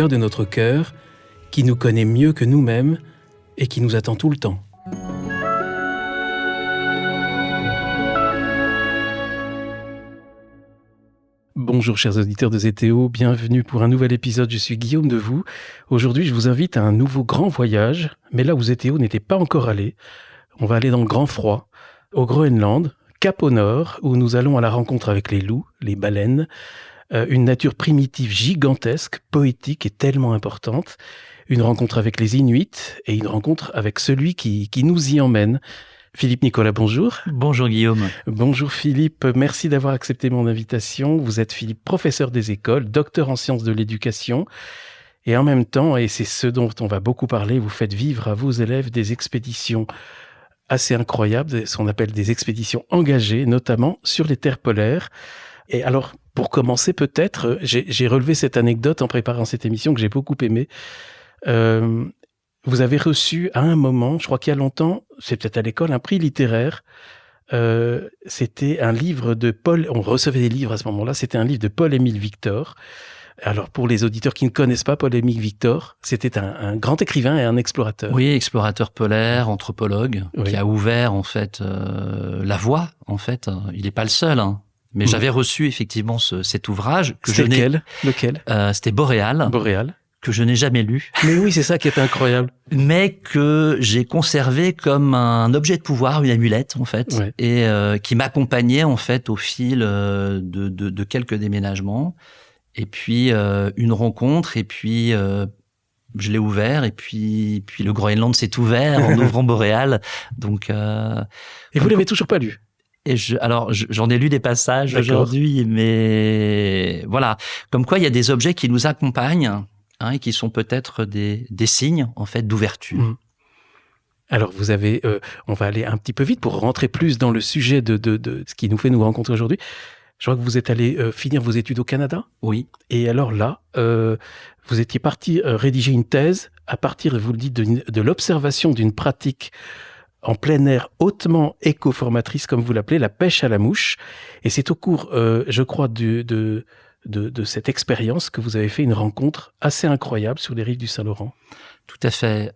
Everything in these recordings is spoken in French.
de notre cœur, qui nous connaît mieux que nous-mêmes et qui nous attend tout le temps. Bonjour chers auditeurs de ZTO, bienvenue pour un nouvel épisode, je suis Guillaume Devoux. Aujourd'hui je vous invite à un nouveau grand voyage, mais là où ZTO n'était pas encore allé. On va aller dans le grand froid, au Groenland, Cap au nord, où nous allons à la rencontre avec les loups, les baleines, une nature primitive gigantesque, poétique et tellement importante, une rencontre avec les Inuits et une rencontre avec celui qui nous y emmène. Philippe Nicolas, bonjour. Bonjour Guillaume. Bonjour Philippe, merci d'avoir accepté mon invitation. Vous êtes Philippe, professeur des écoles, docteur en sciences de l'éducation. Et en même temps, et c'est ce dont on va beaucoup parler, vous faites vivre à vos élèves des expéditions assez incroyables, ce qu'on appelle des expéditions engagées, notamment sur les terres polaires. Et alors, pour commencer peut-être, j'ai relevé cette anecdote en préparant cette émission que j'ai beaucoup aimée. Vous avez reçu à un moment, je crois qu'il y a longtemps, c'est peut-être à l'école, un prix littéraire. C'était un livre de Paul, on recevait des livres à ce moment-là, c'était un livre de Paul-Émile Victor. Alors pour les auditeurs qui ne connaissent pas Paul-Émile Victor, c'était un grand écrivain et un explorateur. Oui, explorateur polaire, anthropologue, Oui. qui a ouvert en fait la voie. En fait, il n'est pas le seul. Mais j'avais reçu effectivement cet ouvrage que je n'ai. Lequel C'était Boréal. Que je n'ai jamais lu. Mais oui, c'est ça qui est incroyable. Mais que j'ai conservé comme un objet de pouvoir, une amulette en fait, Ouais. et qui m'accompagnait en fait au fil de quelques déménagements. Et puis une rencontre, et puis je l'ai ouvert, et puis le Groenland s'est ouvert en ouvrant Boréal. Donc et vous l'avez toujours pas lu? Et j'en ai lu des passages aujourd'hui, mais voilà, comme quoi il y a des objets qui nous accompagnent. Et qui sont peut-être des signes en fait d'ouverture. Alors vous avez, on va aller un petit peu vite pour rentrer plus dans le sujet de ce qui nous fait nous rencontrer aujourd'hui. Je crois que vous êtes allé finir vos études au Canada. Oui. Et alors là, vous étiez parti rédiger une thèse à partir, vous le dites, de l'observation d'une pratique en plein air hautement éco-formatrice, comme vous l'appelez, la pêche à la mouche. Et c'est au cours, je crois, de cette expérience que vous avez fait une rencontre assez incroyable sur les rives du Saint-Laurent. Tout à fait.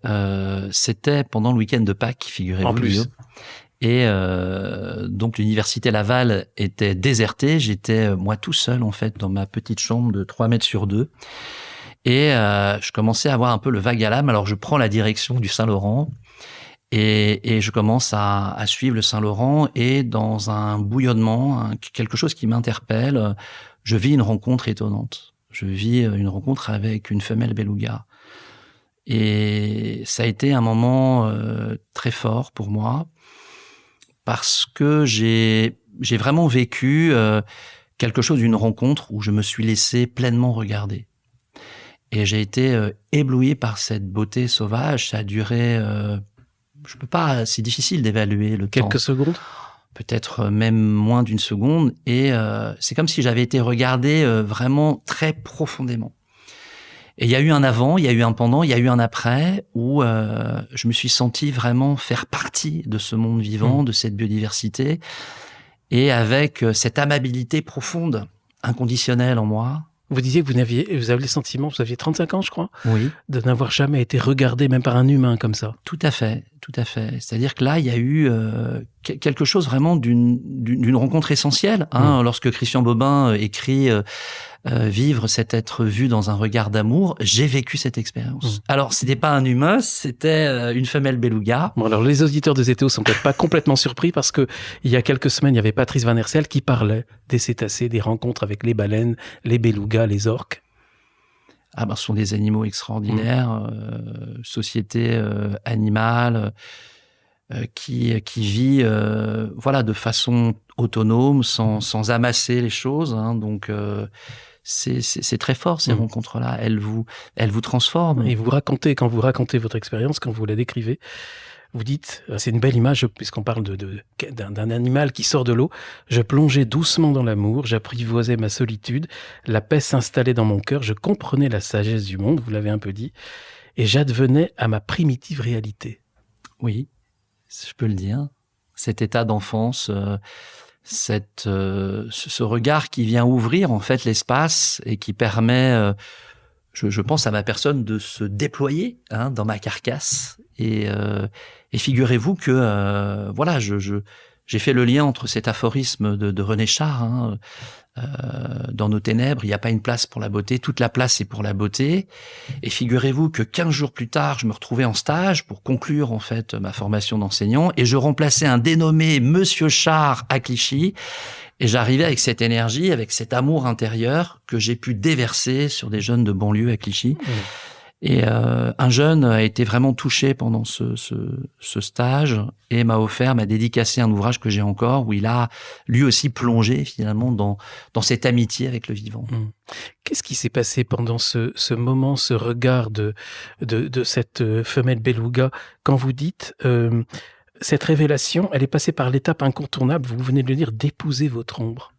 C'était pendant le week-end de Pâques, figurez-vous. En plus. Et donc l'université Laval était désertée. J'étais moi tout seul en fait dans ma petite chambre de 3 mètres sur 2. Et je commençais à avoir un peu le vague à l'âme. Alors je prends la direction du Saint-Laurent. Et je commence à suivre le Saint-Laurent, et dans un bouillonnement, quelque chose qui m'interpelle, je vis une rencontre étonnante. Je vis une rencontre avec une femelle beluga. Et ça a été un moment très fort pour moi, parce que j'ai vraiment vécu quelque chose d'une rencontre où je me suis laissé pleinement regarder. Et j'ai été ébloui par cette beauté sauvage. Ça a duré... je peux pas, c'est difficile d'évaluer le temps. Quelques secondes? Peut-être même moins d'une seconde. Et c'est comme si j'avais été regardé vraiment très profondément. Et il y a eu un avant, il y a eu un pendant, il y a eu un après, où je me suis senti vraiment faire partie de ce monde vivant, de cette biodiversité, et avec cette amabilité profonde, inconditionnelle en moi. Vous disiez que vous avez le sentiment, vous aviez 35 ans, je crois, Oui, de n'avoir jamais été regardé même par un humain comme ça. tout à fait, tout à fait. C'est-à-dire que là, il y a eu quelque chose vraiment d'une rencontre essentielle. Lorsque Christian Bobin écrit Vivre, c'est être vu dans un regard d'amour, j'ai vécu cette expérience. Alors, c'était pas un humain, c'était une femelle beluga. Bon, alors les auditeurs de ZTO sont peut-être pas complètement surpris, parce que il y a quelques semaines, il y avait Patrice Van Hersel qui parlait des cétacés, des rencontres avec les baleines, les belugas, les orques. Ah ben, ce sont des animaux extraordinaires, société animale qui vit voilà, de façon autonome, sans amasser les choses. Donc, c'est très fort, ces rencontres-là. Elles vous transforment. Et quand vous racontez votre expérience, quand vous la décrivez, vous dites, c'est une belle image, puisqu'on parle d'un animal qui sort de l'eau. Je plongeais doucement dans l'amour, j'apprivoisais ma solitude, la paix s'installait dans mon cœur, je comprenais la sagesse du monde, vous l'avez un peu dit, et j'advenais à ma primitive réalité. Oui, je peux le dire. Cet état d'enfance, ce regard qui vient ouvrir en fait l'espace et qui permet je pense à ma personne de se déployer dans ma carcasse. Et figurez-vous que voilà, j'ai fait le lien entre cet aphorisme de René Char, dans nos ténèbres, il n'y a pas une place pour la beauté, toute la place est pour la beauté. Et figurez-vous que 15 jours plus tard, je me retrouvais en stage pour conclure en fait ma formation d'enseignant, et je remplaçais un dénommé Monsieur Char à Clichy. Et j'arrivais avec cette énergie, avec cet amour intérieur que j'ai pu déverser sur des jeunes de banlieue à Clichy. Mmh. Et un jeune a été vraiment touché pendant ce stage et m'a dédicacé un ouvrage que j'ai encore, où il a lui aussi plongé finalement dans cette amitié avec le vivant. Mmh. Qu'est-ce qui s'est passé pendant ce moment, ce regard de cette femelle beluga, quand vous dites cette révélation, elle est passée par l'étape incontournable, vous venez de le dire, d'épouser votre ombre?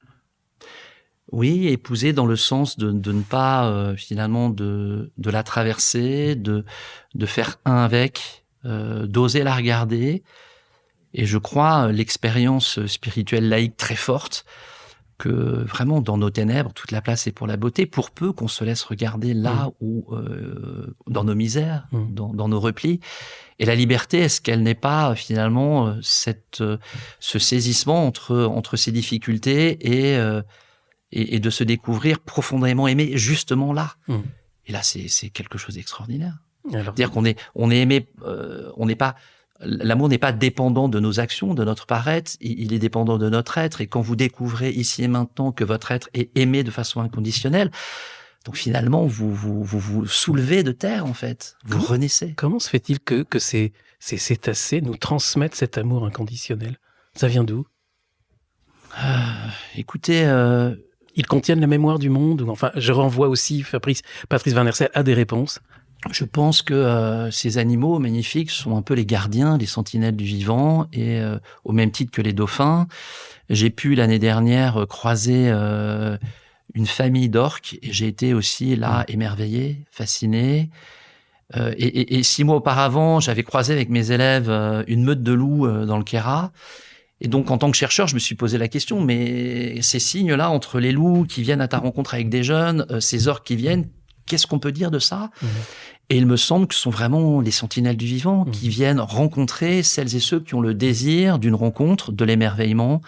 Oui, épouser dans le sens de ne pas finalement de la traverser, de faire un avec, d'oser la regarder. Et je crois l'expérience spirituelle laïque très forte, que vraiment dans nos ténèbres, toute la place est pour la beauté, pour peu qu'on se laisse regarder là où, dans nos misères, dans nos replis. Et la liberté, est-ce qu'elle n'est pas finalement ce saisissement entre ces difficultés et de se découvrir profondément aimé justement là. Et là, c'est quelque chose d'extraordinaire. C'est-à-dire qu'on est aimé, l'amour n'est pas dépendant de nos actions, de notre paraître, il est dépendant de notre être. Et quand vous découvrez ici et maintenant que votre être est aimé de façon inconditionnelle, donc finalement, vous soulevez de terre, en fait. Vous renaissez. Comment se fait-il que ces cétacés nous transmettent cet amour inconditionnel? Ça vient d'où? Écoutez... Ils contiennent la mémoire du monde, ou enfin, je renvoie aussi Patrice Van Hersel à des réponses. Je pense que ces animaux magnifiques sont un peu les gardiens, les sentinelles du vivant, et au même titre que les dauphins. J'ai pu l'année dernière croiser une famille d'orques, et j'ai été aussi là émerveillé, fasciné. Et 6 mois auparavant, j'avais croisé avec mes élèves une meute de loups dans le Kera. Et donc, en tant que chercheur, je me suis posé la question, mais ces signes-là, entre les loups qui viennent à ta rencontre avec des jeunes, ces orques qui viennent, qu'est-ce qu'on peut dire de ça? Et il me semble que ce sont vraiment les sentinelles du vivant qui viennent rencontrer celles et ceux qui ont le désir d'une rencontre, de l'émerveillement,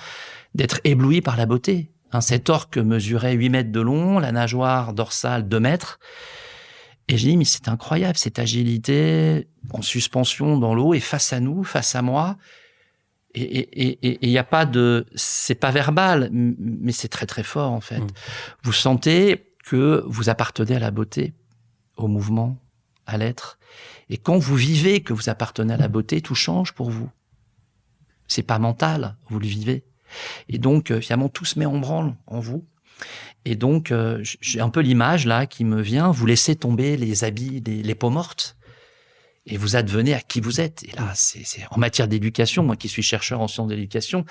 d'être éblouis par la beauté. Cet orque mesurait 8 mètres de long, la nageoire dorsale 2 mètres. Et j'ai dit, mais c'est incroyable, cette agilité en suspension dans l'eau et face à nous, face à moi. Et il n'y a pas c'est pas verbal, mais c'est très très fort en fait. Vous sentez que vous appartenez à la beauté, au mouvement, à l'être. Et quand vous vivez que vous appartenez à la beauté, tout change pour vous. C'est pas mental, vous le vivez. Et donc finalement tout se met en branle en vous. Et donc j'ai un peu l'image là qui me vient. Vous laissez tomber les habits, les peaux mortes. Et vous advenez à qui vous êtes. Et là, c'est en matière d'éducation, moi qui suis chercheur en sciences de l'éducation,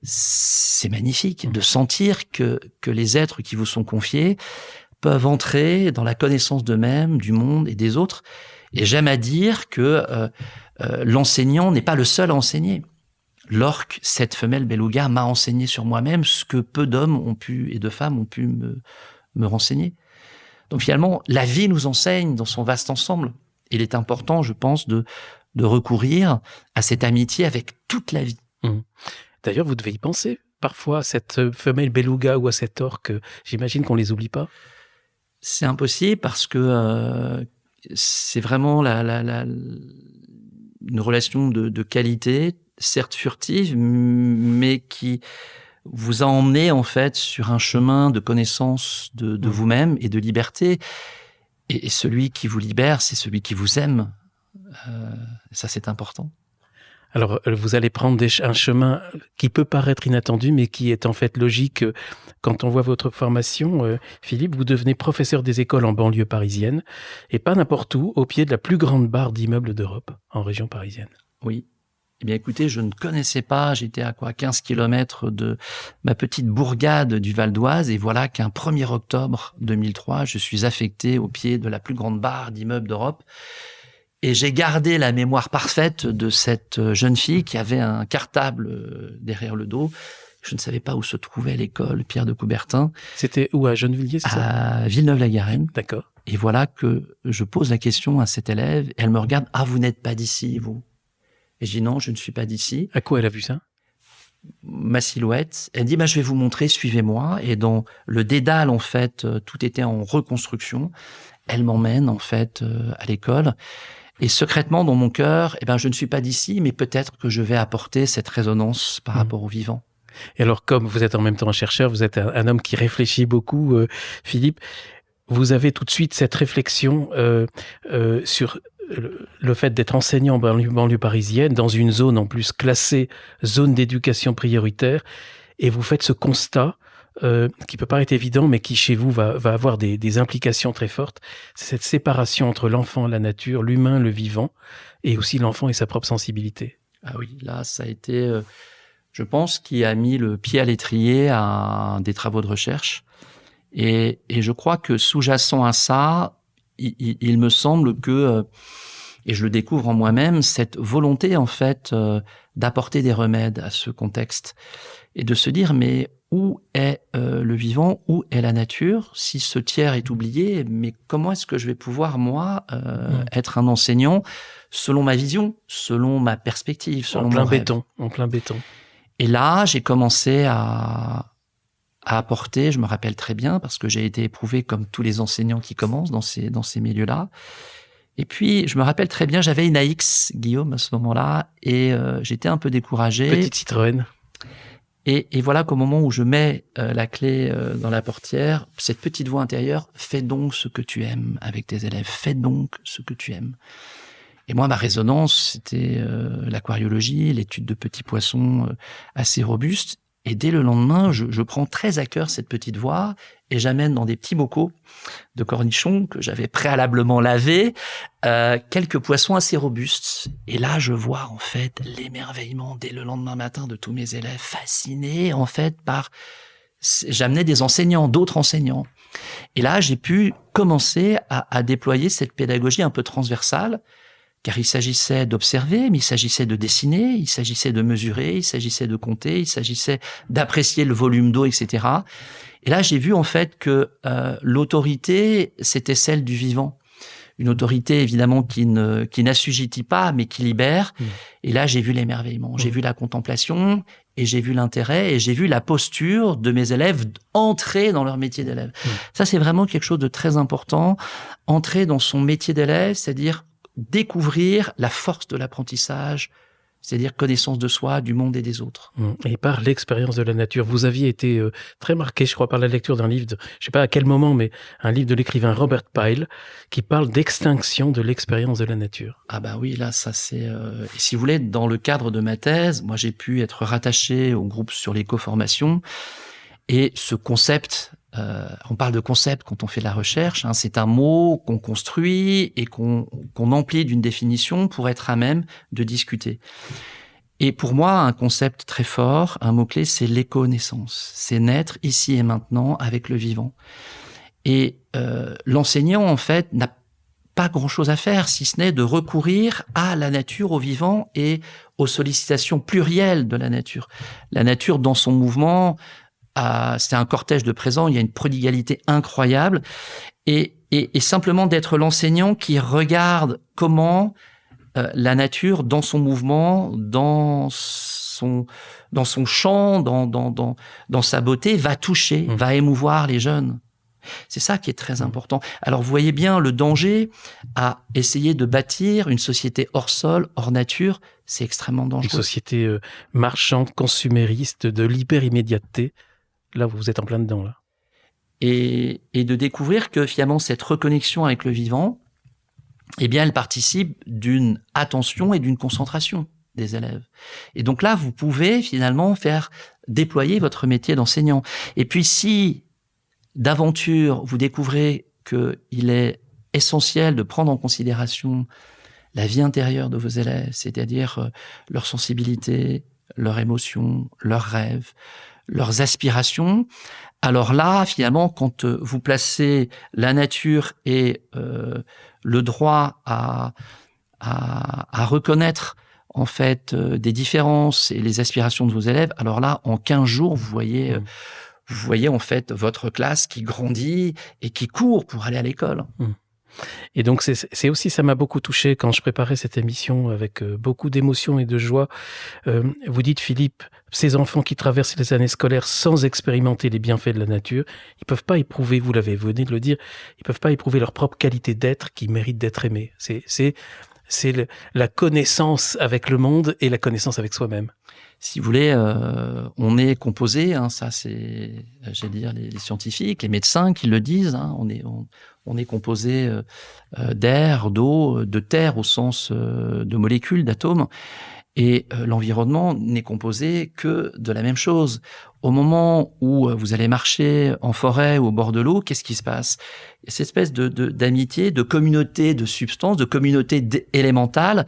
c'est magnifique de sentir que les êtres qui vous sont confiés peuvent entrer dans la connaissance d'eux-mêmes, du monde et des autres. Et j'aime à dire que l'enseignant n'est pas le seul à enseigner. L'orque, cette femelle beluga, m'a enseigné sur moi-même ce que peu d'hommes et de femmes ont pu me renseigner. Donc finalement, la vie nous enseigne dans son vaste ensemble. Il est important, je pense, de recourir à cette amitié avec toute la vie. D'ailleurs, vous devez y penser parfois à cette femelle beluga ou à cet orque. J'imagine qu'on les oublie pas. C'est impossible parce que c'est vraiment une relation de qualité, certes furtive, mais qui vous a emmené en fait sur un chemin de connaissance de vous-même et de liberté. Et celui qui vous libère, c'est celui qui vous aime. Ça, c'est important. Alors, vous allez prendre un chemin qui peut paraître inattendu, mais qui est en fait logique. Quand on voit votre formation, Philippe, vous devenez professeur des écoles en banlieue parisienne, et pas n'importe où, au pied de la plus grande barre d'immeubles d'Europe, en région parisienne. Oui. Eh bien, écoutez, je ne connaissais pas, j'étais à 15 kilomètres de ma petite bourgade du Val d'Oise, et voilà qu'un 1er octobre 2003, je suis affecté au pied de la plus grande barre d'immeubles d'Europe. Et j'ai gardé la mémoire parfaite de cette jeune fille qui avait un cartable derrière le dos. Je ne savais pas où se trouvait l'école Pierre de Coubertin. C'était où, à Gennevilliers, c'est ça? À Villeneuve-la-Garenne. D'accord. Et voilà que je pose la question à cette élève, et elle me regarde, « Ah, vous n'êtes pas d'ici, vous ?» Et je dis, « Non, je ne suis pas d'ici. » À quoi elle a vu ça? Ma silhouette. Elle dit, je vais vous montrer, suivez-moi. Et dans le dédale, en fait, tout était en reconstruction. Elle m'emmène, en fait, à l'école. Et secrètement, dans mon cœur, je ne suis pas d'ici, mais peut-être que je vais apporter cette résonance par rapport au vivant. Et alors, comme vous êtes en même temps un chercheur, vous êtes un homme qui réfléchit beaucoup, Philippe, vous avez tout de suite cette réflexion sur le fait d'être enseignant en banlieue parisienne, dans une zone en plus classée zone d'éducation prioritaire, et vous faites ce constat qui peut paraître évident, mais qui chez vous va avoir des implications très fortes. C'est cette séparation entre l'enfant, la nature, l'humain, le vivant, et aussi l'enfant et sa propre sensibilité. Ah oui, là, ça a été, je pense, qui a mis le pied à l'étrier à des travaux de recherche. Et je crois que sous-jacent à ça, il me semble que, et je le découvre en moi-même, cette volonté, en fait, d'apporter des remèdes à ce contexte et de se dire, mais où est le vivant, où est la nature? Si ce tiers est oublié, mais comment est-ce que je vais pouvoir, moi, être un enseignant selon ma vision, selon ma perspective, selon mon rêve? En plein béton. Et là, j'ai commencé à apporter, je me rappelle très bien, parce que j'ai été éprouvé comme tous les enseignants qui commencent dans ces milieux-là. Et puis, je me rappelle très bien, j'avais une AX, Guillaume, à ce moment-là, et j'étais un peu découragé. Petite Citroën. Et voilà qu'au moment où je mets la clé dans la portière, cette petite voix intérieure, fais donc ce que tu aimes avec tes élèves, fais donc ce que tu aimes. Et moi, ma résonance, c'était l'aquariologie, l'étude de petits poissons assez robustes. Et dès le lendemain, je prends très à cœur cette petite voix et j'amène dans des petits bocaux de cornichons que j'avais préalablement lavés quelques poissons assez robustes. Et là, je vois en fait l'émerveillement dès le lendemain matin de tous mes élèves, fascinés en fait par... J'amenais des enseignants, d'autres enseignants. Et là, j'ai pu commencer à déployer cette pédagogie un peu transversale, car il s'agissait d'observer, mais il s'agissait de dessiner, il s'agissait de mesurer, il s'agissait de compter, il s'agissait d'apprécier le volume d'eau, etc. Et là, j'ai vu en fait que l'autorité, c'était celle du vivant. Une autorité, évidemment, qui n'assujettit pas, mais qui libère. Et là, j'ai vu l'émerveillement, j'ai vu la contemplation, et j'ai vu l'intérêt, et j'ai vu la posture de mes élèves entrer dans leur métier d'élève. Ça, c'est vraiment quelque chose de très important. Entrer dans son métier d'élève, c'est-à-dire découvrir la force de l'apprentissage, c'est-à-dire connaissance de soi, du monde et des autres. Et par l'expérience de la nature. Vous aviez été très marqué, je crois, par la lecture d'un livre, je ne sais pas à quel moment, mais un livre de l'écrivain Robert Pyle, qui parle d'extinction de l'expérience de la nature. Ah bah oui, là, ça c'est... Et si vous voulez, dans le cadre de ma thèse, moi j'ai pu être rattaché au groupe sur l'éco-formation, et ce concept... on parle de concept quand on fait de la recherche, hein, c'est un mot qu'on construit et qu'on emplit d'une définition pour être à même de discuter. Et pour moi, un concept très fort, un mot-clé, c'est l'éco-naissance. C'est naître ici et maintenant avec le vivant. Et l'enseignant, en fait, n'a pas grand-chose à faire, si ce n'est de recourir à la nature, au vivant et aux sollicitations plurielles de la nature. La nature dans son mouvement... c'est un cortège de présents, il y a une prodigalité incroyable, et simplement d'être l'enseignant qui regarde comment la nature, dans son mouvement, dans son chant, dans sa beauté, va toucher, va émouvoir les jeunes. C'est ça qui est très important. Alors vous voyez bien le danger à essayer de bâtir une société hors sol, hors nature, c'est extrêmement dangereux. Une société marchande, consumériste, de l'hyper-immédiateté. Là, vous êtes en plein dedans, là. Et de découvrir que finalement, cette reconnexion avec le vivant, eh bien, elle participe d'une attention et d'une concentration des élèves. Et donc là, vous pouvez finalement faire déployer votre métier d'enseignant. Et puis, si d'aventure, vous découvrez qu'il est essentiel de prendre en considération la vie intérieure de vos élèves, c'est-à-dire leur sensibilité, leurs émotions, leurs rêves, leurs aspirations, alors là, finalement, quand vous placez la nature et le droit à reconnaître en fait des différences et les aspirations de vos élèves, alors là, en 15 jours, vous voyez vous voyez en fait votre classe qui grandit et qui court pour aller à l'école. Et donc, c'est aussi, ça m'a beaucoup touché quand je préparais cette émission avec beaucoup d'émotion et de joie. Vous dites, Philippe, ces enfants qui traversent les années scolaires sans expérimenter les bienfaits de la nature, ils peuvent pas éprouver, vous venez de le dire, ils peuvent pas éprouver leur propre qualité d'être qui mérite d'être aimée. C'est la connaissance avec le monde et la connaissance avec soi-même. Si vous voulez, on est composé, ça c'est, j'allais dire, les scientifiques, les médecins qui le disent, on est composé d'air, d'eau, de terre au sens de molécules, d'atomes, et l'environnement n'est composé que de la même chose. Au moment où vous allez marcher en forêt ou au bord de l'eau, qu'est-ce qui se passe? Cette espèce d'amitié, de communauté de substances, de communauté élémentale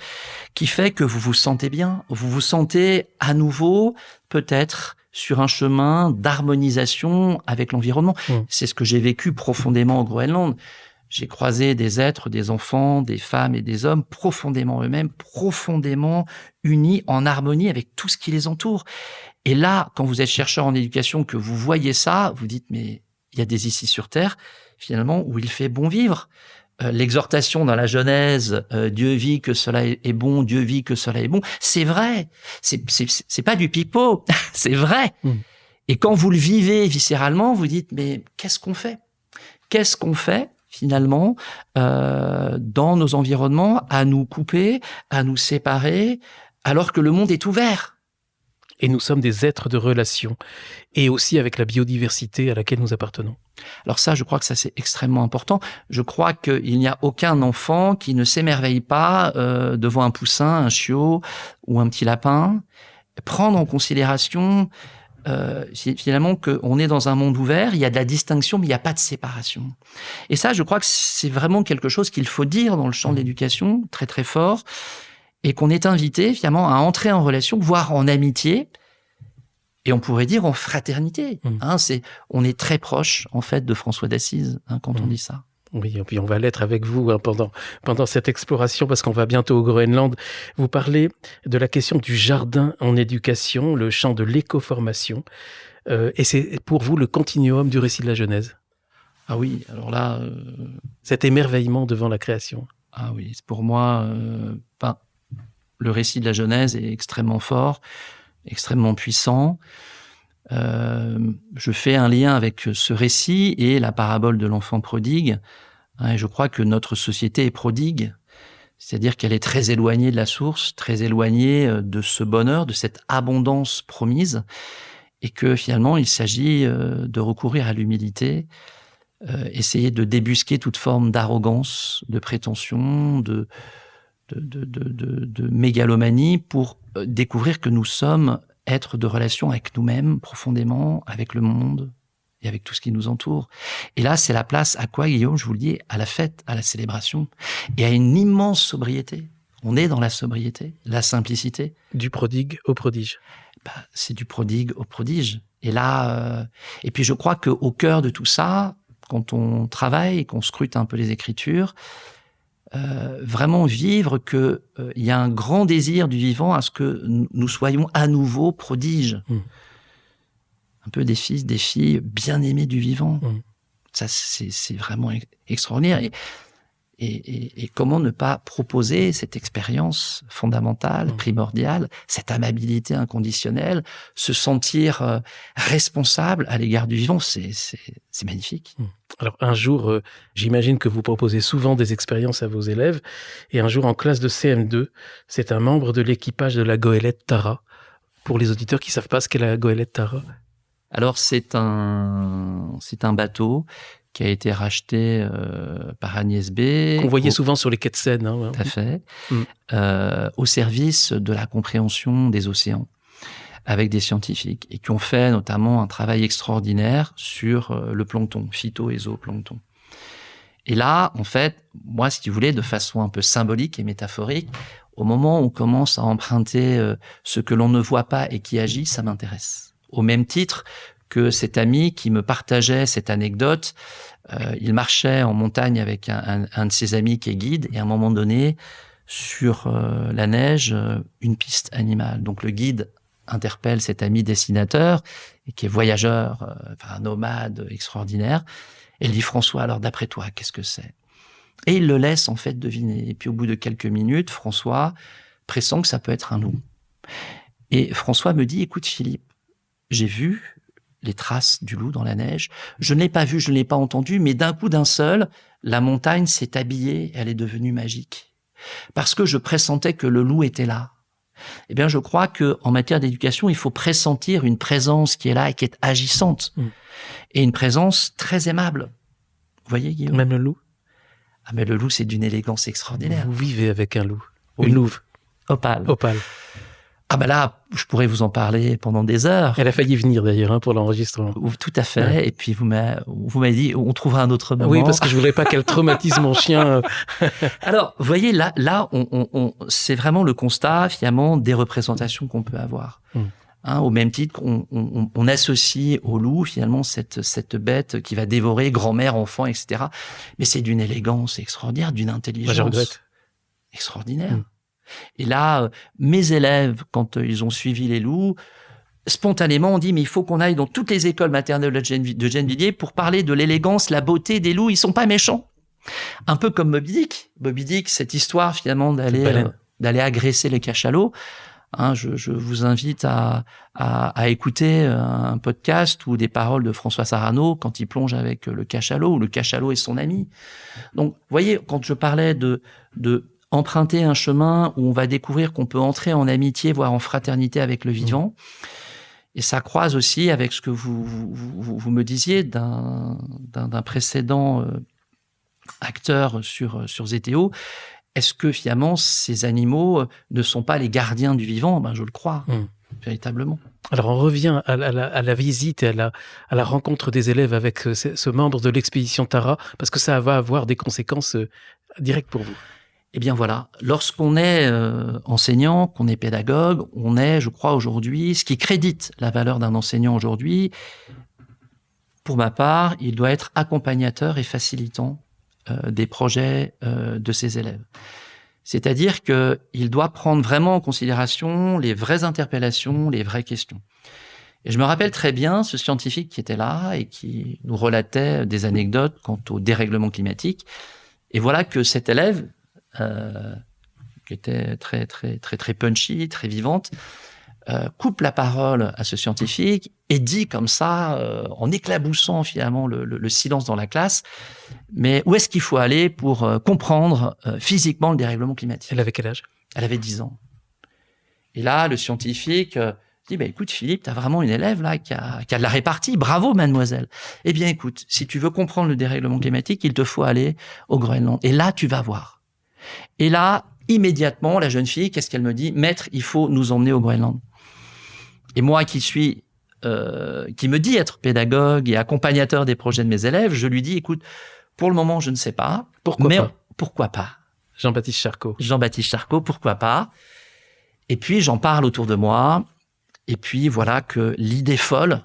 qui fait que vous vous sentez bien. Vous vous sentez à nouveau peut-être sur un chemin d'harmonisation avec l'environnement. C'est ce que j'ai vécu profondément au Groenland. J'ai croisé des êtres, des enfants, des femmes et des hommes profondément eux-mêmes, profondément unis en harmonie avec tout ce qui les entoure. Et là, quand vous êtes chercheur en éducation, que vous voyez ça, vous dites, mais il y a des ici sur Terre, finalement, où il fait bon vivre. L'exhortation dans la Genèse, Dieu vit que cela est bon, Dieu vit que cela est bon, c'est vrai. C'est pas du pipeau, c'est vrai. Et quand vous le vivez viscéralement, vous dites, mais qu'est-ce qu'on fait? Qu'est-ce qu'on fait finalement dans nos environnements à nous couper, à nous séparer, alors que le monde est ouvert? Et nous sommes des êtres de relation, et aussi avec la biodiversité à laquelle nous appartenons. Alors ça, je crois que ça, c'est extrêmement important. Je crois qu'il n'y a aucun enfant qui ne s'émerveille pas devant un poussin, un chiot ou un petit lapin. Prendre en considération finalement qu'on est dans un monde ouvert, il y a de la distinction, mais il n'y a pas de séparation. Et ça, je crois que c'est vraiment quelque chose qu'il faut dire dans le champ de l'éducation, très très fort, et qu'on est invité finalement à entrer en relation, voire en amitié, et on pourrait dire en fraternité. On est très proche en fait de François d'Assise quand on dit ça. Oui, et puis on va l'être avec vous pendant cette exploration, parce qu'on va bientôt au Groenland. Vous parlez de la question du jardin en éducation, le champ de l'éco-formation, et c'est pour vous le continuum du récit de la Genèse. Ah oui, alors là... Cet émerveillement devant la création. Ah oui, c'est pour moi... le récit de la Genèse est extrêmement fort, extrêmement puissant. Je fais un lien avec ce récit et la parabole de l'enfant prodigue. Et je crois que notre société est prodigue, c'est-à-dire qu'elle est très éloignée de la source, très éloignée de ce bonheur, de cette abondance promise, et que finalement il s'agit de recourir à l'humilité, essayer de débusquer toute forme d'arrogance, de prétention, de mégalomanie pour découvrir que nous sommes êtres de relation avec nous-mêmes profondément, avec le monde et avec tout ce qui nous entoure. Et là, c'est la place à quoi, Guillaume, je vous le dis, à la fête, à la célébration et à une immense sobriété. On est dans la sobriété, la simplicité. Du prodigue au prodige. C'est du prodigue au prodige. Et là, et puis je crois qu'au cœur de tout ça, quand on travaille et qu'on scrute un peu les Écritures, vraiment vivre que il y a un grand désir du vivant à ce que nous soyons à nouveau prodiges. Un peu des fils, des filles bien-aimés du vivant. Ça, c'est vraiment extraordinaire. Et comment ne pas proposer cette expérience fondamentale, primordiale, cette amabilité inconditionnelle, se sentir responsable à l'égard du vivant, c'est magnifique. Alors un jour, j'imagine que vous proposez souvent des expériences à vos élèves, et un jour en classe de CM2, c'est un membre de l'équipage de la goélette Tara. Pour les auditeurs qui ne savent pas ce qu'est la goélette Tara. Alors c'est un bateau qui a été racheté par Agnès B. Qu'on voyait souvent sur les quais de Seine. Tout à fait. Au service de la compréhension des océans, avec des scientifiques, et qui ont fait notamment un travail extraordinaire sur le plancton, phyto- et zooplancton. Et là, en fait, moi, si vous voulez, de façon un peu symbolique et métaphorique, au moment où on commence à emprunter ce que l'on ne voit pas et qui agit, ça m'intéresse. Au même titre que cet ami qui me partageait cette anecdote, il marchait en montagne avec un de ses amis qui est guide, et à un moment donné, sur la neige, une piste animale. Donc le guide interpelle cet ami dessinateur, et qui est voyageur, un nomade extraordinaire. Elle dit, François, alors d'après toi, qu'est-ce que c'est? Et il le laisse en fait deviner. Et puis au bout de quelques minutes, François pressent que ça peut être un loup. Et François me dit, écoute Philippe, j'ai vu les traces du loup dans la neige. Je ne l'ai pas vu, je ne l'ai pas entendu, mais d'un coup d'un seul, la montagne s'est habillée, elle est devenue magique. Parce que je pressentais que le loup était là. Eh bien, je crois que en matière d'éducation, il faut pressentir une présence qui est là et qui est agissante. Et une présence très aimable. Vous voyez, Guillaume? Même le loup? Ah, mais le loup, c'est d'une élégance extraordinaire. Vous vivez avec un loup. Oui. Une louve. Opale. Opale. Ah ben là, je pourrais vous en parler pendant des heures. Elle a failli venir d'ailleurs pour l'enregistrement. Tout à fait. Ouais. Et puis vous m'avez dit, on trouvera un autre moment. Oui, parce que je voudrais pas qu'elle traumatise mon chien. Alors, vous voyez, là, c'est vraiment le constat finalement des représentations qu'on peut avoir. Au même titre qu'on associe au loup finalement cette bête qui va dévorer grand-mère, enfant, etc. Mais c'est d'une élégance extraordinaire, d'une intelligence je regrette. extraordinaire. Et là, mes élèves, quand ils ont suivi les loups, spontanément, on dit mais il faut qu'on aille dans toutes les écoles maternelles de Gennevilliers pour parler de l'élégance, la beauté des loups. Ils sont pas méchants. Un peu comme Moby Dick. Moby Dick, cette histoire finalement d'aller agresser les cachalots. Je vous invite à écouter un podcast ou des paroles de François Sarano quand il plonge avec le cachalot, ou le cachalot et son ami. Donc, vous voyez, quand je parlais de emprunter un chemin où on va découvrir qu'on peut entrer en amitié, voire en fraternité avec le vivant, et ça croise aussi avec ce que vous me disiez d'un précédent acteur sur ZTO. Est-ce que finalement ces animaux ne sont pas les gardiens du vivant? Je le crois, véritablement. Alors on revient à la visite et à la rencontre des élèves avec ce membre de l'expédition Tara, parce que ça va avoir des conséquences directes pour vous. Eh bien voilà, lorsqu'on est enseignant, qu'on est pédagogue, on est, je crois aujourd'hui, ce qui crédite la valeur d'un enseignant aujourd'hui, pour ma part, il doit être accompagnateur et facilitant des projets de ses élèves. C'est-à-dire qu'il doit prendre vraiment en considération les vraies interpellations, les vraies questions. Et je me rappelle très bien ce scientifique qui était là et qui nous relatait des anecdotes quant au dérèglement climatique. Et voilà que cet élève, qui était très, très, très, très punchy, très vivante, coupe la parole à ce scientifique et dit comme ça, en éclaboussant finalement le silence dans la classe, mais où est-ce qu'il faut aller pour comprendre physiquement le dérèglement climatique? Elle avait quel âge? Elle avait 10 ans. Et là, le scientifique dit, écoute Philippe, tu as vraiment une élève là qui a de la répartie, bravo mademoiselle. Eh bien écoute, si tu veux comprendre le dérèglement climatique, il te faut aller au Groenland. Et là, tu vas voir. Et là, immédiatement, la jeune fille, qu'est-ce qu'elle me dit? Maître, il faut nous emmener au Groenland. Et moi qui me dit être pédagogue et accompagnateur des projets de mes élèves, je lui dis, écoute, pour le moment, je ne sais pas. Pourquoi pas? Jean-Baptiste Charcot. Jean-Baptiste Charcot, pourquoi pas? Et puis, j'en parle autour de moi. Et puis, voilà que l'idée folle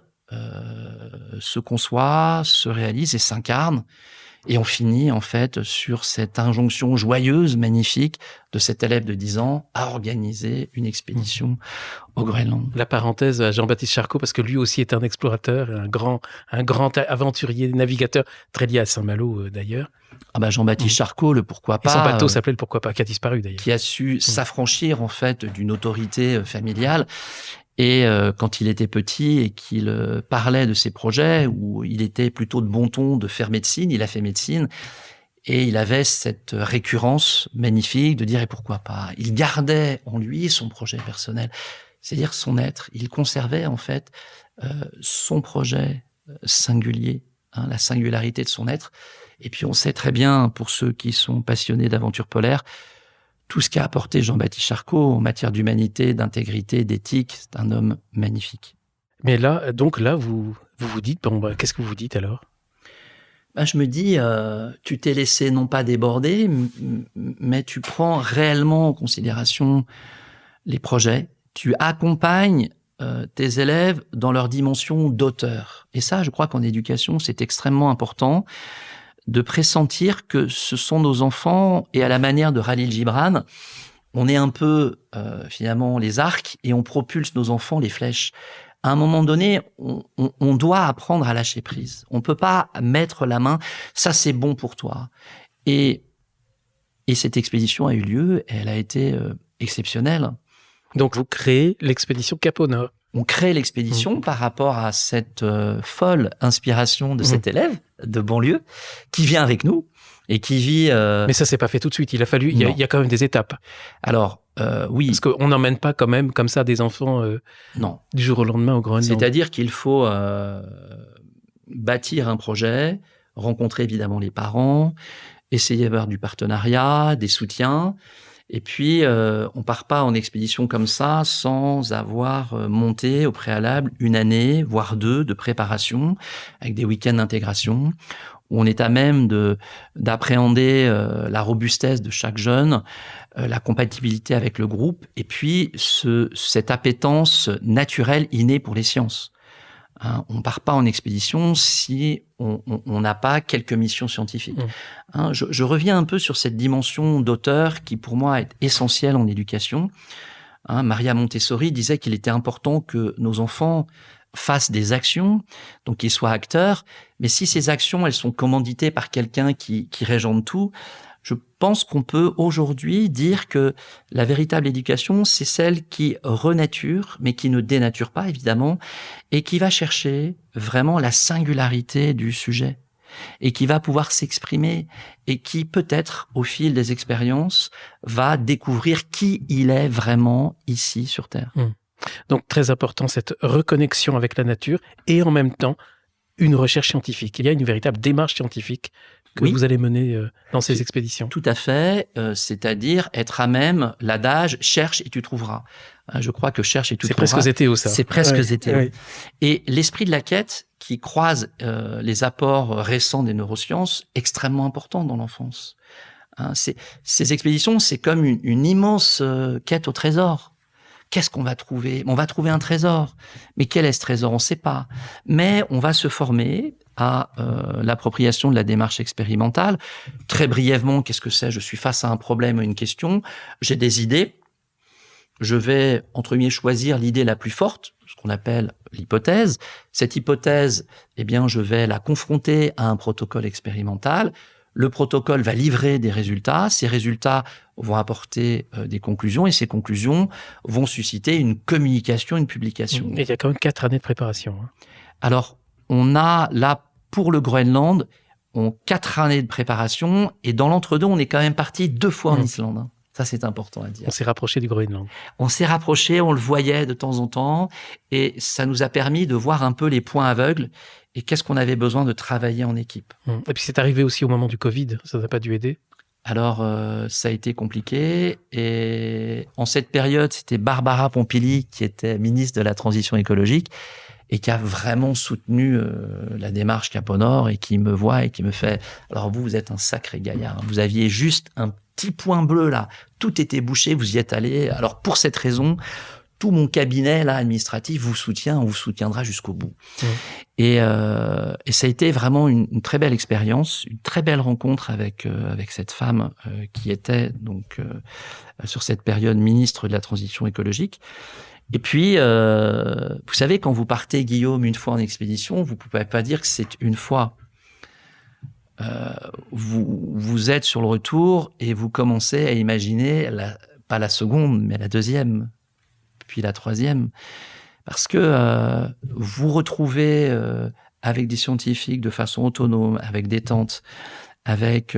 se conçoit, se réalise et s'incarne. Et on finit, en fait, sur cette injonction joyeuse, magnifique, de cet élève de 10 ans à organiser une expédition au Groenland. La parenthèse à Jean-Baptiste Charcot, parce que lui aussi est un explorateur, un grand aventurier, navigateur, très lié à Saint-Malo d'ailleurs. Jean-Baptiste Charcot, le pourquoi pas. Et son bateau s'appelait le pourquoi pas, qui a disparu d'ailleurs. Qui a su s'affranchir, en fait, d'une autorité familiale. Et quand il était petit et qu'il parlait de ses projets, où il était plutôt de bon ton de faire médecine, il a fait médecine, et il avait cette récurrence magnifique de dire « et pourquoi pas ?» Il gardait en lui son projet personnel, c'est-à-dire son être. Il conservait en fait son projet singulier, la singularité de son être. Et puis on sait très bien, pour ceux qui sont passionnés d'aventure polaire, tout ce qu'a apporté Jean-Baptiste Charcot en matière d'humanité, d'intégrité, d'éthique, c'est un homme magnifique. Mais là, vous dites, qu'est-ce que vous dites alors? Je me dis, tu t'es laissé non pas déborder, mais tu prends réellement en considération les projets. Tu accompagnes tes élèves dans leur dimension d'auteur. Et ça, je crois qu'en éducation, c'est extrêmement important de pressentir que ce sont nos enfants, et à la manière de Khalil Gibran, on est un peu finalement les arcs et on propulse nos enfants les flèches. À un moment donné, on doit apprendre à lâcher prise. On peut pas mettre la main, ça c'est bon pour toi. Et cette expédition a eu lieu, et elle a été exceptionnelle. Donc vous créez l'expédition Cap au Nord. On crée l'expédition par rapport à cette folle inspiration de cet élève de banlieue qui vient avec nous et qui vit... Mais ça s'est pas fait tout de suite, il a fallu, il y a quand même des étapes. Alors, oui. Parce qu'on n'emmène pas quand même comme ça des enfants non. Du jour au lendemain au Groenland. C'est-à-dire qu'il faut bâtir un projet, rencontrer évidemment les parents, essayer d'avoir du partenariat, des soutiens. Et puis, on part pas en expédition comme ça sans avoir monté au préalable 1 année, voire 2 de préparation, avec des week-ends d'intégration, où on est à même d'appréhender la robustesse de chaque jeune, la compatibilité avec le groupe, et puis cette appétence naturelle innée pour les sciences. Hein, on part pas en expédition si on n'a pas quelques missions scientifiques. Hein, je reviens un peu sur cette dimension d'auteur qui, pour moi, est essentielle en éducation. Hein, Maria Montessori disait qu'il était important que nos enfants fassent des actions, donc qu'ils soient acteurs, mais si ces actions, elles sont commanditées par quelqu'un qui régente tout, je pense qu'on peut aujourd'hui dire que la véritable éducation, c'est celle qui renature, mais qui ne dénature pas, évidemment, et qui va chercher vraiment la singularité du sujet, et qui va pouvoir s'exprimer, et qui, peut-être, au fil des expériences, va découvrir qui il est vraiment ici sur Terre. Donc, très important, cette reconnexion avec la nature, et en même temps, une recherche scientifique. Il y a une véritable démarche scientifique que vous allez mener dans ces expéditions. Tout à fait, c'est-à-dire être à même l'adage « cherche et tu trouveras ». Je crois que « cherche et tu trouveras ». C'est presque Zétéo, ça. C'est presque Zétéo. Et l'esprit de la quête qui croise les apports récents des neurosciences, extrêmement important dans l'enfance. Hein, ces expéditions, c'est comme une immense quête au trésor. Qu'est-ce qu'on va trouver ? On va trouver un trésor. Mais quel est ce trésor ? On ne sait pas. Mais on va se former à l'appropriation de la démarche expérimentale. Très brièvement, qu'est-ce que c'est ? Je suis face à un problème, à une question. J'ai des idées. Je vais, entre guillemets, choisir l'idée la plus forte, ce qu'on appelle l'hypothèse. Cette hypothèse, eh bien, je vais la confronter à un protocole expérimental. Le protocole va livrer des résultats. Ces résultats vont apporter des conclusions et ces conclusions vont susciter une communication, une publication. Et il y a quand même 4 années de préparation. Alors, on a là, pour le Groenland, 4 années de préparation et dans l'entre-deux, on est quand même parti 2 fois en Islande. Ça, c'est important à dire. On s'est rapproché du Groenland. On s'est rapproché, on le voyait de temps en temps et ça nous a permis de voir un peu les points aveugles et qu'est-ce qu'on avait besoin de travailler en équipe. Et puis c'est arrivé aussi au moment du Covid, ça n'a pas dû aider? Alors, ça a été compliqué et en cette période, c'était Barbara Pompili qui était ministre de la Transition écologique et qui a vraiment soutenu la démarche Cap au Nord et qui me voit et qui me fait « Alors vous êtes un sacré gaillard, vous aviez juste un petit point bleu là, tout était bouché, vous y êtes allé. Alors pour cette raison, tout mon cabinet là administratif vous soutient, on vous soutiendra jusqu'au bout. » Et ça a été vraiment une très belle expérience, une très belle rencontre avec cette femme qui était donc sur cette période ministre de la Transition écologique. Et puis, vous savez, quand vous partez, Guillaume, une fois en expédition, vous ne pouvez pas dire que c'est une fois. Vous êtes sur le retour et vous commencez à imaginer, pas la seconde, mais la deuxième, puis la troisième. Parce que vous retrouvez avec des scientifiques de façon autonome, avec des tentes, avec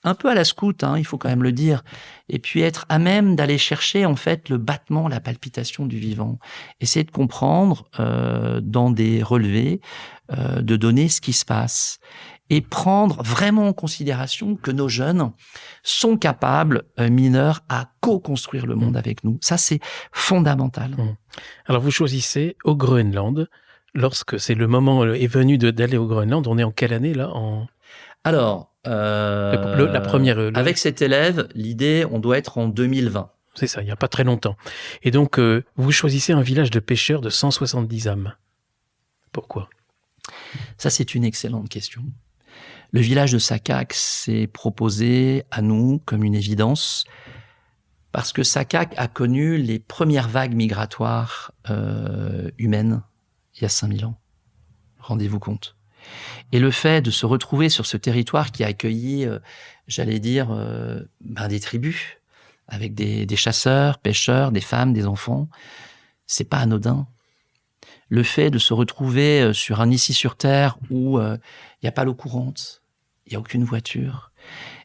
un peu à la scout, hein, il faut quand même le dire, et puis être à même d'aller chercher en fait le battement, la palpitation du vivant, essayer de comprendre dans des relevés, de donner ce qui se passe et prendre vraiment en considération que nos jeunes sont capables, mineurs, à co-construire le monde avec nous. Ça, c'est fondamental. Alors, vous choisissez au Groenland, lorsque c'est le moment est venu d'aller au Groenland, on est en quelle année là Alors, la première... avec cet élève, l'idée, on doit être en 2020. C'est ça, il n'y a pas très longtemps. Et donc, vous choisissez un village de pêcheurs de 170 âmes. Pourquoi ? Ça, c'est une excellente question. Le village de Sakak s'est proposé à nous comme une évidence Parce que Sakak a connu les premières vagues migratoires humaines il y a 5000 ans. Rendez-vous compte. Et le fait de se retrouver sur ce territoire qui a accueilli, j'allais dire, des tribus, avec des chasseurs, pêcheurs, des femmes, des enfants, c'est pas anodin. Le fait de se retrouver sur un ici sur Terre où il n'y a pas l'eau courante, il n'y a aucune voiture,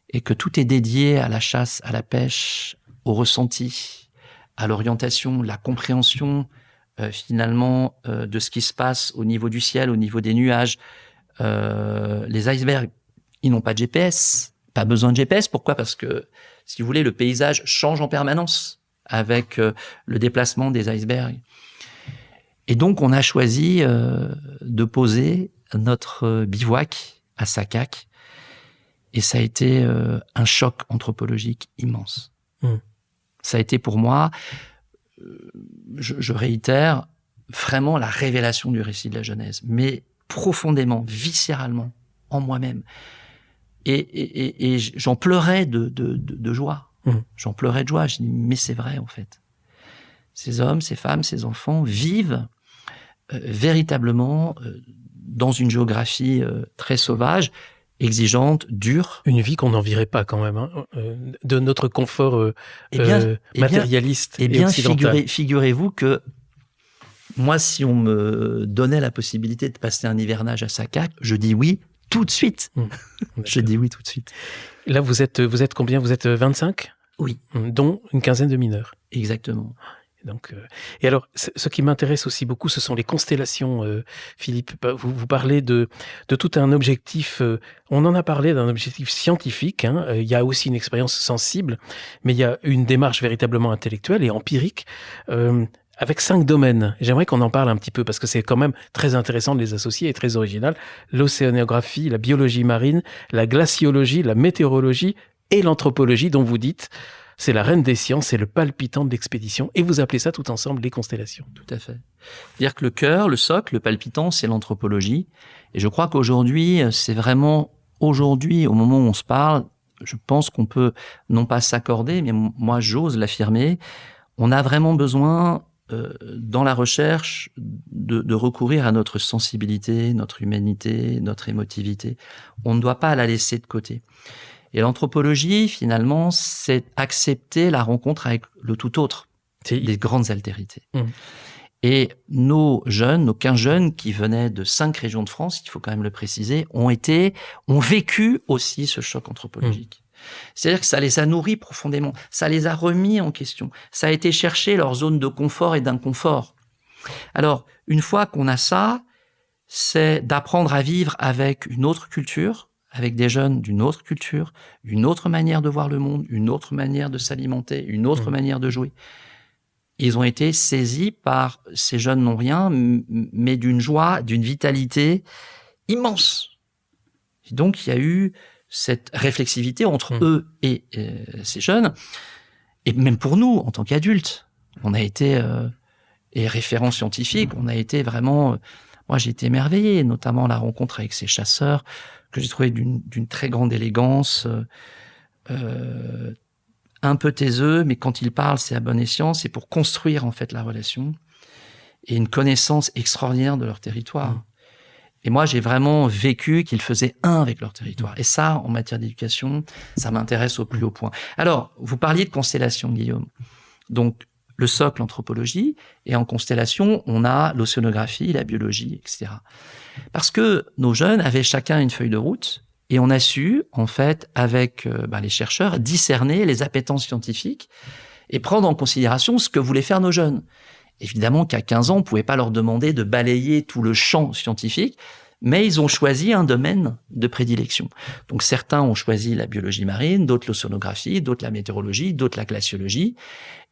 et que tout est dédié à la chasse, à la pêche, au ressenti, à l'orientation, la compréhension finalement de ce qui se passe au niveau du ciel, au niveau des nuages. Les icebergs, ils n'ont pas de GPS, pas besoin de GPS. Pourquoi ? Parce que, si vous voulez, le paysage change en permanence avec le déplacement des icebergs. Et donc, on a choisi de poser notre bivouac à Sakak. Et ça a été un choc anthropologique immense. Ça a été pour moi, je réitère, vraiment la révélation du récit de la Genèse. Mais profondément, viscéralement, en moi-même. Et j'en pleurais de joie. J'en pleurais de joie. Je dis, mais c'est vrai, en fait. Ces hommes, ces femmes, ces enfants vivent véritablement dans une géographie très sauvage, exigeante, dure. Une vie qu'on n'envierait pas quand même, de notre confort matérialiste et occidental. Figurez-vous que moi, si on me donnait la possibilité de passer un hivernage à Sakak, je dis oui tout de suite. Je dis oui tout de suite. Là, vous êtes combien ? Vous êtes 25 ? Oui. Dont une quinzaine de mineurs. Exactement. Donc, et alors, ce qui m'intéresse aussi beaucoup, ce sont les constellations, Philippe. Vous parlez de tout un objectif, on en a parlé d'un objectif scientifique, il y a aussi une expérience sensible, mais il y a une démarche véritablement intellectuelle et empirique, avec 5 domaines. J'aimerais qu'on en parle un petit peu, parce que c'est quand même très intéressant de les associer et très original. L'océanographie, la biologie marine, la glaciologie, la météorologie et l'anthropologie, dont vous dites... C'est la reine des sciences, c'est le palpitant de l'expédition. Et vous appelez ça tout ensemble les constellations. Tout à fait. C'est-à-dire que le cœur, le socle, le palpitant, c'est l'anthropologie. Et je crois qu'aujourd'hui, c'est vraiment, aujourd'hui, au moment où on se parle, je pense qu'on peut non pas s'accorder, mais moi j'ose l'affirmer, on a vraiment besoin, dans la recherche, de recourir à notre sensibilité, notre humanité, notre émotivité. On ne doit pas la laisser de côté. Et l'anthropologie, finalement, c'est accepter la rencontre avec le tout autre, des grandes altérités. Et nos 15 jeunes qui venaient de 5 régions de France, il faut quand même le préciser, ont vécu aussi ce choc anthropologique. C'est-à-dire que ça les a nourris profondément, ça les a remis en question, ça a été chercher leur zone de confort et d'inconfort. Alors, une fois qu'on a ça, c'est d'apprendre à vivre avec une autre culture, avec des jeunes d'une autre culture, une autre manière de voir le monde, une autre manière de s'alimenter, une autre manière de jouer. Ils ont été saisis par ces jeunes non rien, mais d'une joie, d'une vitalité immense. Et donc, il y a eu cette réflexivité entre eux et ces jeunes, et même pour nous, en tant qu'adultes. On a été, et référents scientifiques, on a été vraiment... moi, j'ai été émerveillé, notamment la rencontre avec ces chasseurs, que j'ai trouvé d'une très grande élégance, un peu taiseux, mais quand il parle, c'est à bon escient, c'est pour construire en fait la relation, et une connaissance extraordinaire de leur territoire. Et moi, j'ai vraiment vécu qu'ils faisaient un avec leur territoire. Et ça, en matière d'éducation, ça m'intéresse au plus haut point. Alors, vous parliez de constellation, Guillaume. Donc, le socle, l'anthropologie, et en constellation, on a l'océanographie, la biologie, etc. Parce que nos jeunes avaient chacun une feuille de route, et on a su, en fait, avec les chercheurs, discerner les appétences scientifiques et prendre en considération ce que voulaient faire nos jeunes. Évidemment qu'à 15 ans, on ne pouvait pas leur demander de balayer tout le champ scientifique, mais ils ont choisi un domaine de prédilection. Donc certains ont choisi la biologie marine, d'autres l'océanographie, d'autres la météorologie, d'autres la glaciologie.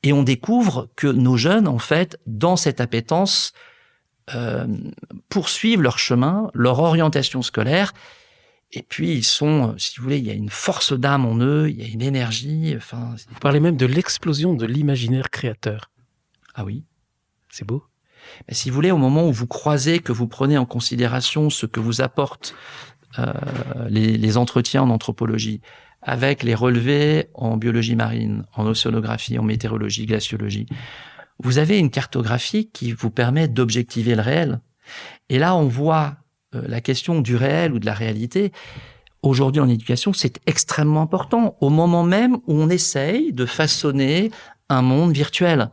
Et on découvre que nos jeunes, en fait, dans cette appétence, poursuivent leur chemin, leur orientation scolaire. Et puis ils sont, si vous voulez, il y a une force d'âme en eux, il y a une énergie. Enfin, vous parlez même de l'explosion de l'imaginaire créateur. Ah oui. C'est beau. Mais si vous voulez, au moment où vous croisez, que vous prenez en considération ce que vous apportent les entretiens en anthropologie, avec les relevés en biologie marine, en océanographie, en météorologie, glaciologie, vous avez une cartographie qui vous permet d'objectiver le réel. Et là, on voit la question du réel ou de la réalité. Aujourd'hui, en éducation, c'est extrêmement important, au moment même où on essaye de façonner un monde virtuel.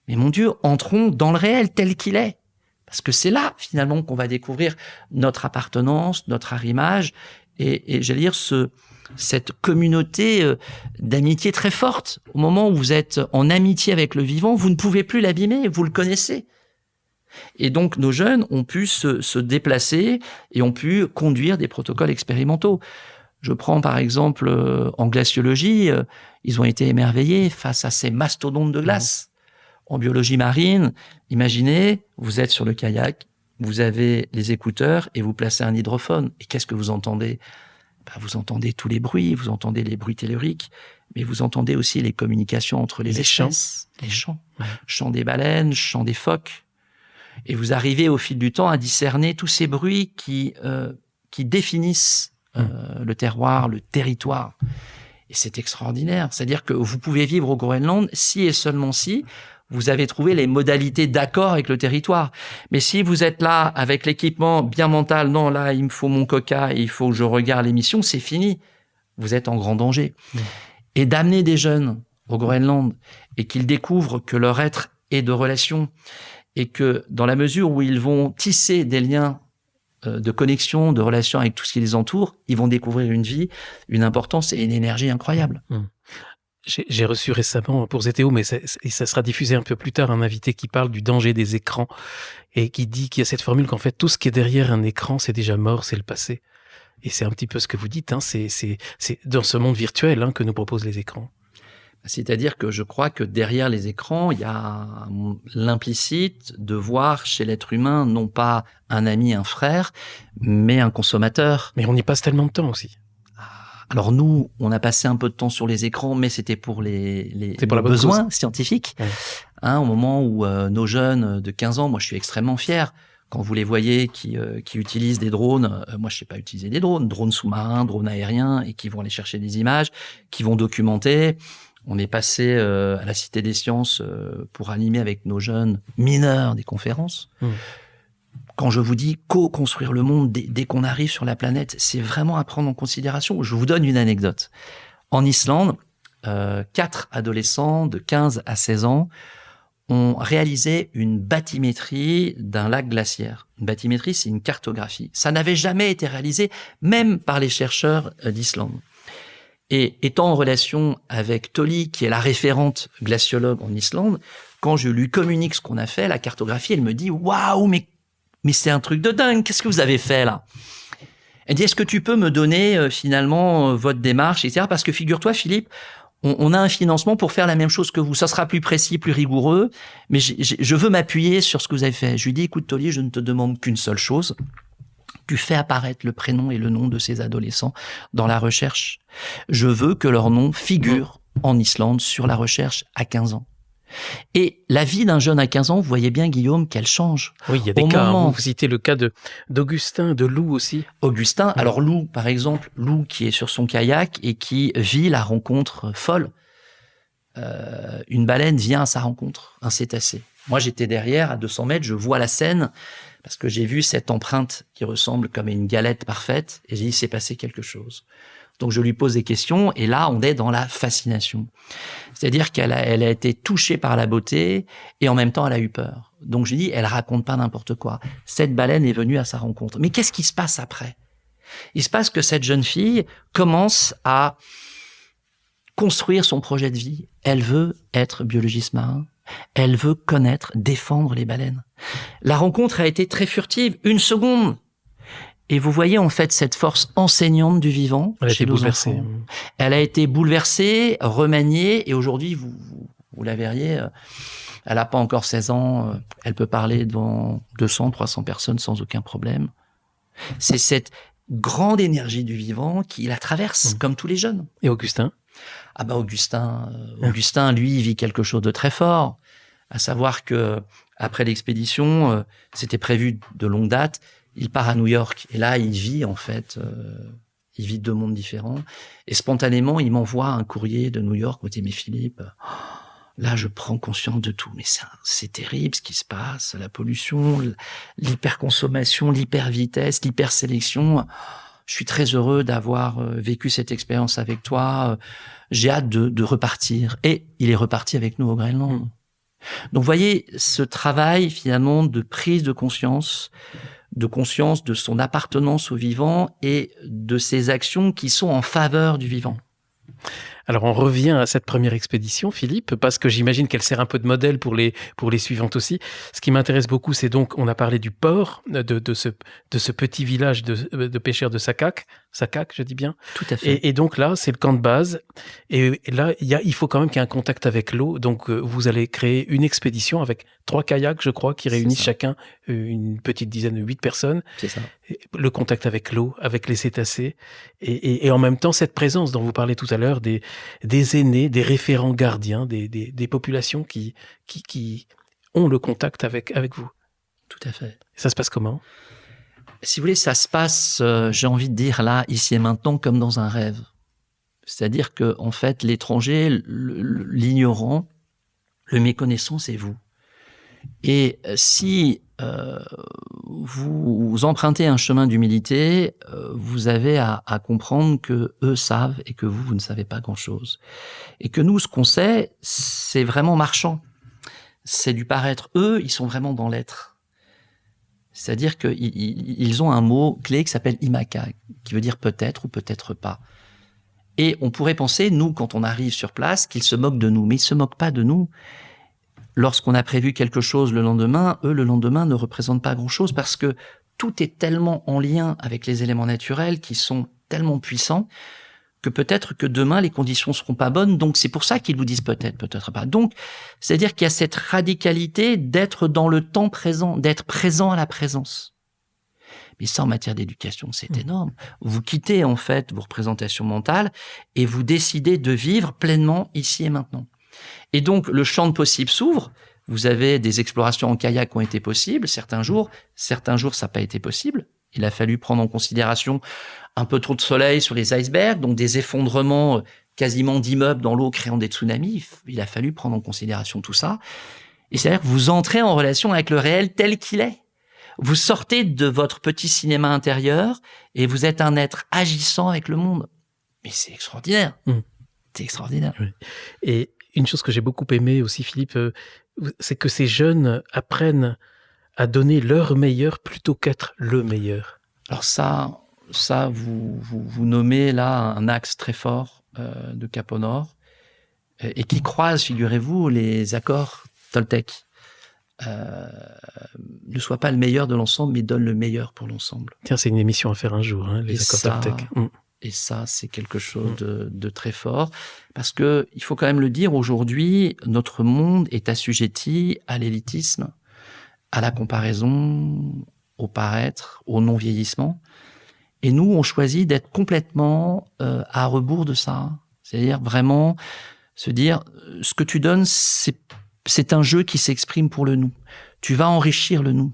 Mais mon Dieu, entrons dans le réel tel qu'il est. Parce que c'est là, finalement, qu'on va découvrir notre appartenance, notre arrimage, et j'allais dire, cette communauté d'amitié très forte. Au moment où vous êtes en amitié avec le vivant, vous ne pouvez plus l'abîmer, vous le connaissez. Et donc, nos jeunes ont pu se déplacer et ont pu conduire des protocoles expérimentaux. Je prends par exemple en glaciologie, ils ont été émerveillés face à ces mastodontes de glace. En biologie marine, imaginez, vous êtes sur le kayak, vous avez les écouteurs et vous placez un hydrophone. Et qu'est-ce que vous entendez ? Vous entendez tous les bruits, vous entendez les bruits telluriques, mais vous entendez aussi les communications entre les espèces, les chants. Chant des baleines, chant des phoques. Et vous arrivez au fil du temps à discerner tous ces bruits qui définissent le terroir, le territoire. Et c'est extraordinaire. C'est-à-dire que vous pouvez vivre au Groenland si et seulement si vous avez trouvé les modalités d'accord avec le territoire. Mais si vous êtes là avec l'équipement bien mental, non, là, il me faut mon coca, il faut que je regarde l'émission, c'est fini. Vous êtes en grand danger. Et d'amener des jeunes au Groenland et qu'ils découvrent que leur être est de relation, et que dans la mesure où ils vont tisser des liens de connexion, de relation avec tout ce qui les entoure, ils vont découvrir une vie, une importance et une énergie incroyable. J'ai reçu récemment pour Zétéo, mais ça sera diffusé un peu plus tard, un invité qui parle du danger des écrans et qui dit qu'il y a cette formule qu'en fait, tout ce qui est derrière un écran, c'est déjà mort, c'est le passé. Et c'est un petit peu ce que vous dites, hein, c'est dans ce monde virtuel que nous proposent les écrans. C'est-à-dire que je crois que derrière les écrans, il y a l'implicite de voir chez l'être humain non pas un ami, un frère, mais un consommateur. Mais on y passe tellement de temps aussi. Alors nous, on a passé un peu de temps sur les écrans, mais c'était pour les besoins scientifiques. Ouais. Au moment où nos jeunes de 15 ans, moi je suis extrêmement fier, quand vous les voyez qui utilisent des drones, moi je sais pas utiliser des drones sous-marins, drones aériens, et qui vont aller chercher des images, qui vont documenter. On est passé à la Cité des Sciences pour animer avec nos jeunes mineurs des conférences. Quand je vous dis co-construire le monde dès qu'on arrive sur la planète, c'est vraiment à prendre en considération. Je vous donne une anecdote. En Islande, 4 adolescents de 15 à 16 ans ont réalisé une bathymétrie d'un lac glaciaire. Une bathymétrie, c'est une cartographie. Ça n'avait jamais été réalisé, même par les chercheurs d'Islande. Et étant en relation avec Tolly, qui est la référente glaciologue en Islande, quand je lui communique ce qu'on a fait, la cartographie, elle me dit « Waouh, mais c'est un truc de dingue, qu'est-ce que vous avez fait là ?» Elle dit « Est-ce que tu peux me donner finalement votre démarche, etc. » Parce que figure-toi, Philippe, on a un financement pour faire la même chose que vous. Ça sera plus précis, plus rigoureux, mais je veux m'appuyer sur ce que vous avez fait. Je lui dis « Écoute Tolly, je ne te demande qu'une seule chose. » Tu fais apparaître le prénom et le nom de ces adolescents dans la recherche. Je veux que leur nom figure en Islande sur la recherche à 15 ans. Et la vie d'un jeune à 15 ans, vous voyez bien, Guillaume, qu'elle change. Oui, il y a des cas. Vous citez le cas d'Augustin, de Lou aussi. Augustin. Ouais. Alors Lou, par exemple, Lou qui est sur son kayak et qui vit la rencontre folle. Une baleine vient à sa rencontre, un cétacé. Moi, j'étais derrière, à 200 mètres, je vois la scène, parce que j'ai vu cette empreinte qui ressemble comme à une galette parfaite, et j'ai dit, c'est passé quelque chose. Donc, je lui pose des questions, et là, on est dans la fascination. C'est-à-dire qu'elle a été touchée par la beauté, et en même temps, elle a eu peur. Donc, je lui dis, elle raconte pas n'importe quoi. Cette baleine est venue à sa rencontre. Mais qu'est-ce qui se passe après ? Il se passe que cette jeune fille commence à construire son projet de vie. Elle veut être biologiste marin. Elle veut connaître, défendre les baleines. La rencontre a été très furtive, 1 seconde. Et vous voyez en fait cette force enseignante du vivant chez nos enfants. Elle a été bouleversée, remaniée, et aujourd'hui, vous la verriez, elle n'a pas encore 16 ans, elle peut parler devant 200, 300 personnes sans aucun problème. C'est cette grande énergie du vivant qui la traverse, comme tous les jeunes. Et Augustin ? Ah bah Augustin, lui, il vit quelque chose de très fort, à savoir que après l'expédition, c'était prévu de longue date, il part à New York et là il vit en fait Ils vivent deux mondes différents. Et spontanément, il m'envoie un courrier de New York où il dit, mais Philippe, là, je prends conscience de tout. Mais c'est terrible ce qui se passe, la pollution, l'hyperconsommation, l'hypervitesse, l'hypersélection. Je suis très heureux d'avoir vécu cette expérience avec toi. J'ai hâte de repartir. Et il est reparti avec nous au Groenland. Donc, vous voyez, ce travail, finalement, de prise de conscience de son appartenance au vivant et de ses actions qui sont en faveur du vivant. Alors, on revient à cette première expédition, Philippe, parce que j'imagine qu'elle sert un peu de modèle pour les suivantes aussi. Ce qui m'intéresse beaucoup, c'est donc, on a parlé du port, de ce petit village de pêcheurs de Sakak, je dis bien. Tout à fait. Et donc là, c'est le camp de base. Et là, il faut quand même qu'il y ait un contact avec l'eau. Donc, vous allez créer une expédition avec 3 kayaks, je crois, qui réunissent chacun une petite dizaine de 8 personnes. C'est ça. Le contact avec l'eau, avec les cétacés. Et en même temps, cette présence dont vous parlez tout à l'heure, des aînés, des référents gardiens, des populations qui ont le contact avec vous. Tout à fait. Ça se passe comment ? Si vous voulez, ça se passe, j'ai envie de dire là, ici et maintenant, comme dans un rêve. C'est-à-dire que, en fait, l'étranger, l'ignorant, le méconnaissant, c'est vous. Et si vous empruntez un chemin d'humilité, vous avez à comprendre que eux savent et que vous ne savez pas grand-chose. Et que nous, ce qu'on sait, c'est vraiment marchand. C'est du paraître. Eux, ils sont vraiment dans l'être. C'est-à-dire qu'ils ont un mot clé qui s'appelle imaka, qui veut dire peut-être ou peut-être pas. Et on pourrait penser, nous, quand on arrive sur place, qu'ils se moquent de nous. Mais ils se moquent pas de nous. Lorsqu'on a prévu quelque chose le lendemain, eux, le lendemain, ne représentent pas grand-chose parce que tout est tellement en lien avec les éléments naturels qui sont tellement puissants que peut-être que demain, les conditions seront pas bonnes. Donc, c'est pour ça qu'ils vous disent peut-être, peut-être pas. Donc, c'est-à-dire qu'il y a cette radicalité d'être dans le temps présent, d'être présent à la présence. Mais ça, en matière d'éducation, c'est énorme. Vous quittez, en fait, vos représentations mentales et vous décidez de vivre pleinement ici et maintenant. Et donc, le champ de possibles s'ouvre. Vous avez des explorations en kayak qui ont été possibles. Certains jours, ça n'a pas été possible. Il a fallu prendre en considération un peu trop de soleil sur les icebergs, donc des effondrements quasiment d'immeubles dans l'eau créant des tsunamis. Il a fallu prendre en considération tout ça. Et c'est-à-dire que vous entrez en relation avec le réel tel qu'il est. Vous sortez de votre petit cinéma intérieur et vous êtes un être agissant avec le monde. Mais c'est extraordinaire. C'est extraordinaire. Oui. Et une chose que j'ai beaucoup aimée aussi, Philippe, c'est que ces jeunes apprennent à donner leur meilleur plutôt qu'être le meilleur. Alors ça vous nommez là un axe très fort de Cap au Nord et qui croise, figurez-vous, les accords Toltec. Ne sois pas le meilleur de l'ensemble, mais donne le meilleur pour l'ensemble. Tiens, c'est une émission à faire un jour, hein, les accords Toltec. Et ça, c'est quelque chose de très fort. Parce que, il faut quand même le dire, aujourd'hui, notre monde est assujetti à l'élitisme, à la comparaison, au paraître, au non-vieillissement. Et nous, on choisit d'être complètement à rebours de ça. C'est-à-dire vraiment se dire, ce que tu donnes, c'est un jeu qui s'exprime pour le nous. Tu vas enrichir le nous.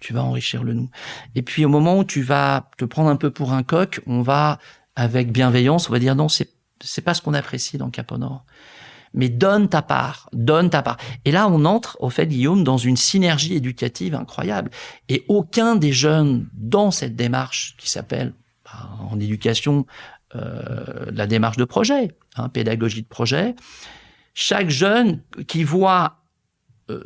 Tu vas enrichir le nous. Et puis au moment où tu vas te prendre un peu pour un coq, on va, avec bienveillance, on va dire non, c'est pas ce qu'on apprécie dans Cap au Nord. Mais donne ta part. Et là, on entre, au fait, Guillaume, dans une synergie éducative incroyable. Et aucun des jeunes dans cette démarche qui s'appelle, en éducation, la démarche de projet, pédagogie de projet, chaque jeune qui voit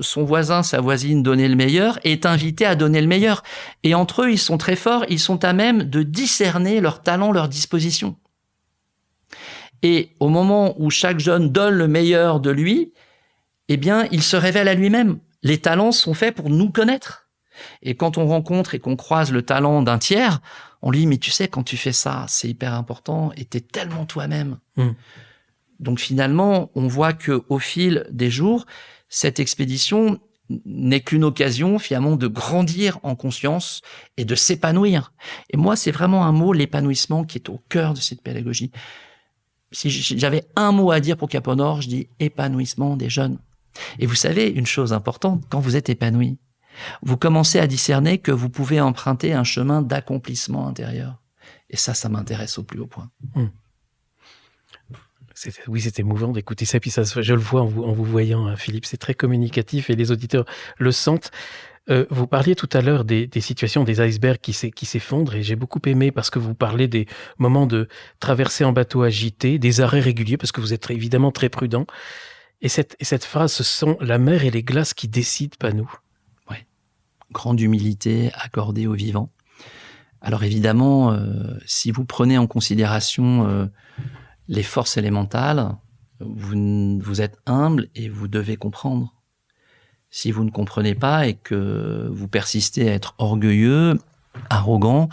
son voisin, sa voisine donner le meilleur, est invité à donner le meilleur. Et entre eux, ils sont très forts, ils sont à même de discerner leurs talents, leurs dispositions. Et au moment où chaque jeune donne le meilleur de lui, eh bien, il se révèle à lui-même. Les talents sont faits pour nous connaître. Et quand on rencontre et qu'on croise le talent d'un tiers, on lui dit, mais tu sais, quand tu fais ça, c'est hyper important et t'es tellement toi-même. Donc finalement, on voit que au fil des jours, cette expédition n'est qu'une occasion finalement de grandir en conscience et de s'épanouir. Et moi, c'est vraiment un mot, l'épanouissement, qui est au cœur de cette pédagogie. Si j'avais un mot à dire pour Cap au Nord, je dis épanouissement des jeunes. Et vous savez, une chose importante, quand vous êtes épanoui, vous commencez à discerner que vous pouvez emprunter un chemin d'accomplissement intérieur. Et ça m'intéresse au plus haut point. Oui, c'est émouvant d'écouter ça. Puis ça, je le vois en vous voyant, Philippe. C'est très communicatif et les auditeurs le sentent. Vous parliez tout à l'heure des situations des icebergs qui s'effondrent et j'ai beaucoup aimé parce que vous parlez des moments de traversée en bateau agité, des arrêts réguliers parce que vous êtes évidemment très prudent. Et cette phrase, ce sont la mer et les glaces qui décident, pas nous. Ouais. Grande humilité accordée aux vivants. Alors évidemment, si vous prenez en considération les forces élémentales, vous êtes humble et vous devez comprendre. Si vous ne comprenez pas et que vous persistez à être orgueilleux, arrogant,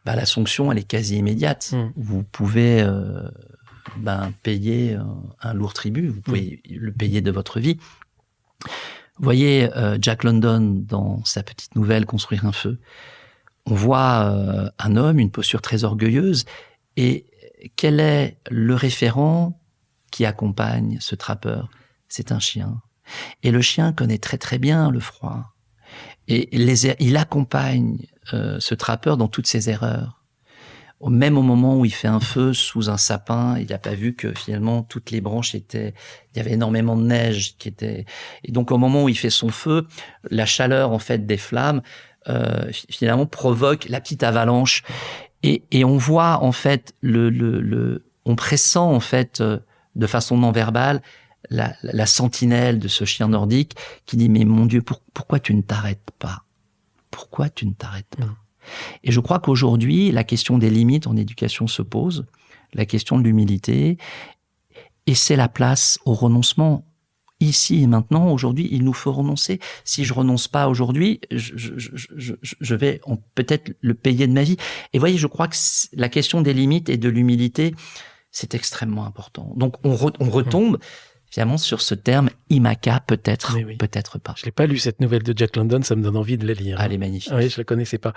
la sanction, elle est quasi immédiate. Vous pouvez payer un lourd tribut, vous pouvez le payer de votre vie. Vous voyez Jack London dans sa petite nouvelle « Construire un feu ». On voit un homme, une posture très orgueilleuse, et quel est le référent qui accompagne ce trappeur? C'est un chien. Et le chien connaît très très bien le froid. Et il accompagne ce trappeur dans toutes ses erreurs. Même au moment où il fait un feu sous un sapin, il n'a pas vu que finalement toutes les branches il y avait énormément de neige qui était. Et donc au moment où il fait son feu, la chaleur en fait des flammes finalement provoque la petite avalanche. Et on voit en fait on pressent en fait de façon non verbale la sentinelle de ce chien nordique qui dit mais mon Dieu, pourquoi tu ne t'arrêtes pas? Pourquoi tu ne t'arrêtes pas? Et je crois qu'aujourd'hui la question des limites en éducation se pose, la question de l'humilité, et c'est la place au renoncement. Ici et maintenant, aujourd'hui, il nous faut renoncer. Si je renonce pas aujourd'hui, je vais peut-être le payer de ma vie. Et voyez, je crois que la question des limites et de l'humilité, c'est extrêmement important. Donc on retombe finalement sur ce terme IMACA, peut-être, peut-être pas. Je l'ai pas lu cette nouvelle de Jack London, ça me donne envie de la lire. Elle est magnifique. Oui, je la connaissais pas.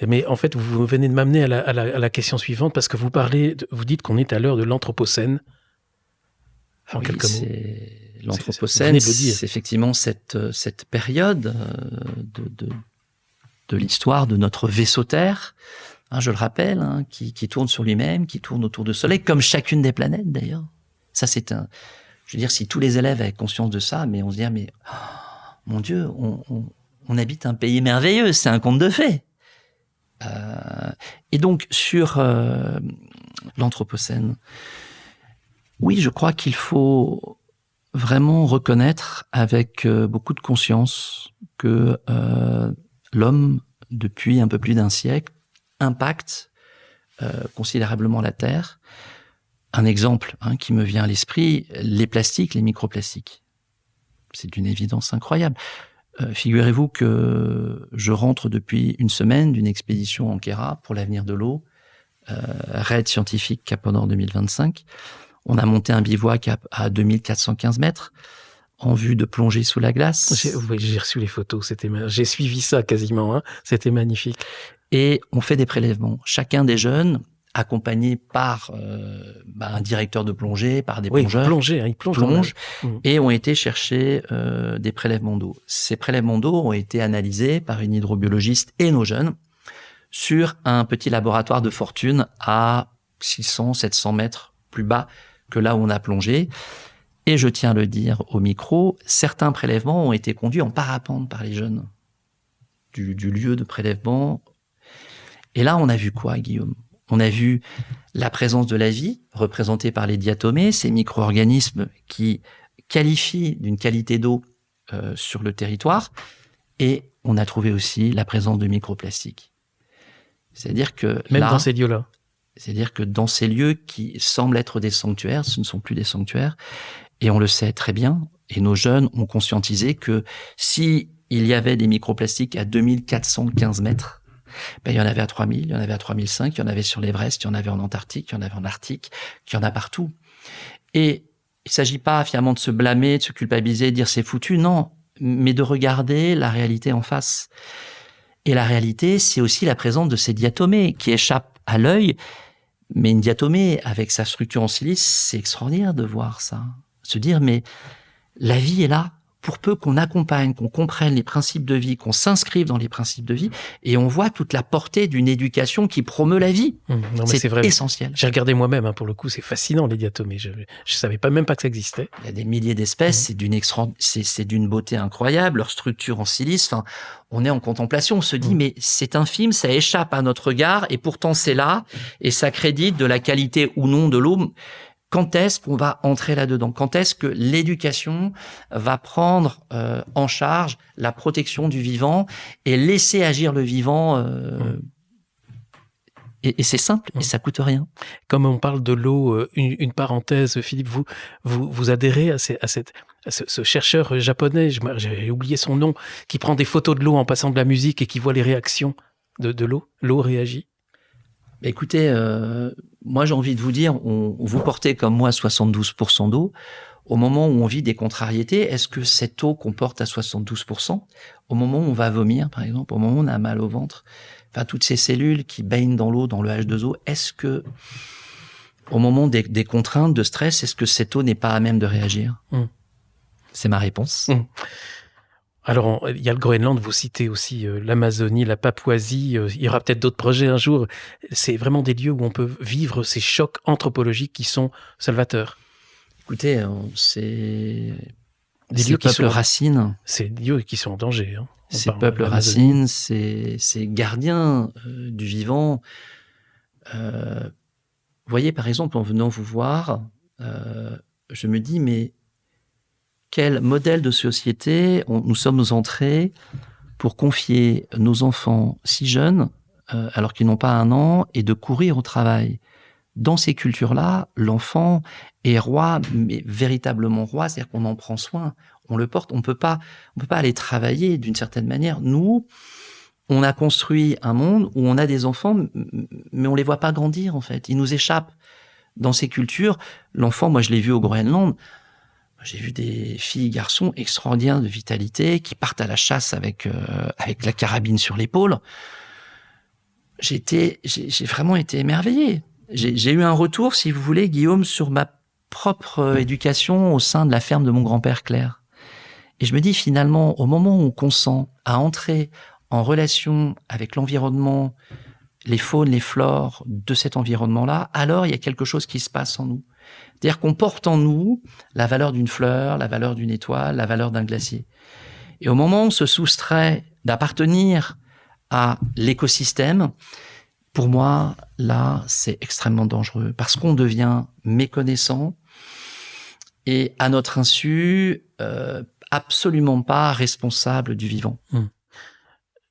Mais en fait, vous venez de m'amener à la question suivante parce que vous dites qu'on est à l'heure de l'anthropocène. En quelques mots. L'anthropocène, c'est effectivement cette période de l'histoire de notre vaisseau Terre, je le rappelle, qui tourne sur lui-même, qui tourne autour du Soleil, comme chacune des planètes d'ailleurs. Ça, je veux dire, si tous les élèves avaient conscience de ça, mais on se dirait, mais mon Dieu, on habite un pays merveilleux, c'est un conte de fées. Et donc sur l'anthropocène, oui, je crois qu'il faut vraiment reconnaître avec beaucoup de conscience que l'homme, depuis un peu plus d'un siècle, impacte considérablement la Terre. Un exemple qui me vient à l'esprit, les plastiques, les microplastiques. C'est d'une évidence incroyable. Figurez-vous que je rentre depuis une semaine d'une expédition en Kera pour l'avenir de l'eau, raid scientifique Cap au Nord 2025. On a monté un bivouac à 2415 mètres en vue de plonger sous la glace. J'ai reçu les photos, j'ai suivi ça quasiment, c'était magnifique. Et on fait des prélèvements. Chacun des jeunes, accompagné par un directeur de plongée, par des plongeurs, ils plongent et ont été chercher des prélèvements d'eau. Ces prélèvements d'eau ont été analysés par une hydrobiologiste et nos jeunes sur un petit laboratoire de fortune à 600-700 mètres plus bas que là où on a plongé. Et je tiens à le dire au micro, certains prélèvements ont été conduits en parapente par les jeunes du lieu de prélèvement. Et là, on a vu quoi, Guillaume? On a vu la présence de la vie, représentée par les diatomées, ces micro-organismes qui qualifient d'une qualité d'eau sur le territoire. Et on a trouvé aussi la présence de microplastiques. C'est-à-dire que même dans ces lieux-là. C'est-à-dire que dans ces lieux qui semblent être des sanctuaires, ce ne sont plus des sanctuaires. Et on le sait très bien. Et nos jeunes ont conscientisé que si il y avait des microplastiques à 2415 mètres, il y en avait à 3000, il y en avait à 3005, il y en avait sur l'Everest, il y en avait en Antarctique, il y en avait en Arctique, il y en a partout. Et il ne s'agit pas finalement de se blâmer, de se culpabiliser, de dire c'est foutu, non, mais de regarder la réalité en face. Et la réalité, c'est aussi la présence de ces diatomées qui échappent à l'œil. Mais une diatomée, avec sa structure en silice, c'est extraordinaire de voir ça. Se dire, mais la vie est là. pour peu qu'on accompagne, qu'on comprenne les principes de vie, qu'on s'inscrive dans les principes de vie, et on voit toute la portée d'une éducation qui promeut la vie. Non, mais c'est vrai. Essentiel. J'ai regardé moi-même, hein, pour le coup, c'est fascinant les diatomées. Je savais pas même pas que ça existait. Il y a des milliers d'espèces, c'est d'une beauté incroyable, leur structure en silice. Enfin, on est en contemplation, on se dit mais c'est infime, ça échappe à notre regard, et pourtant c'est là, et ça crédite de la qualité ou non de l'eau. Quand est-ce qu'on va entrer là-dedans? Quand est-ce que l'éducation va prendre en charge la protection du vivant et laisser agir le vivant et c'est simple et ça coûte rien. Comme on parle de l'eau, une parenthèse, Philippe, vous adhérez à ce chercheur japonais, j'ai oublié son nom, qui prend des photos de l'eau en passant de la musique et qui voit les réactions de l'eau. L'eau réagit. Écoutez, moi j'ai envie de vous dire, vous portez comme moi 72% d'eau. Au moment où on vit des contrariétés, est-ce que cette eau qu'on porte à 72%, au moment où on va vomir par exemple, au moment où on a mal au ventre, enfin toutes ces cellules qui baignent dans l'eau, dans le H2O, est-ce que au moment des contraintes de stress, est-ce que cette eau n'est pas à même de réagir? C'est ma réponse. Alors, il y a le Groenland, vous citez aussi l'Amazonie, la Papouasie, il y aura peut-être d'autres projets un jour. C'est vraiment des lieux où on peut vivre ces chocs anthropologiques qui sont salvateurs. Écoutez, c'est des lieux qui sont racines. C'est des lieux qui sont en danger. Hein. Ces peuples racines, ces gardiens du vivant. Vous voyez, par exemple, en venant vous voir, je me dis, mais quel modèle de société nous sommes entrés pour confier nos enfants si jeunes, alors qu'ils n'ont pas 1 an, et de courir au travail. Dans ces cultures-là, l'enfant est roi, mais véritablement roi, c'est-à-dire qu'on en prend soin, on le porte, on peut pas aller travailler d'une certaine manière. Nous, on a construit un monde où on a des enfants, mais on les voit pas grandir, en fait. Ils nous échappent. Dans ces cultures, l'enfant, moi je l'ai vu au Groenland, j'ai vu des filles et garçons extraordinaires de vitalité qui partent à la chasse avec la carabine sur l'épaule. J'ai vraiment été émerveillé. J'ai eu un retour, si vous voulez, Guillaume, sur ma propre éducation au sein de la ferme de mon grand-père Claire. Et je me dis finalement, au moment où on consent à entrer en relation avec l'environnement, les faunes, les flores de cet environnement-là, alors il y a quelque chose qui se passe en nous. C'est-à-dire qu'on porte en nous la valeur d'une fleur, la valeur d'une étoile, la valeur d'un glacier. Et au moment où on se soustrait d'appartenir à l'écosystème, pour moi, là, c'est extrêmement dangereux parce qu'on devient méconnaissant et, à notre insu, absolument pas responsable du vivant.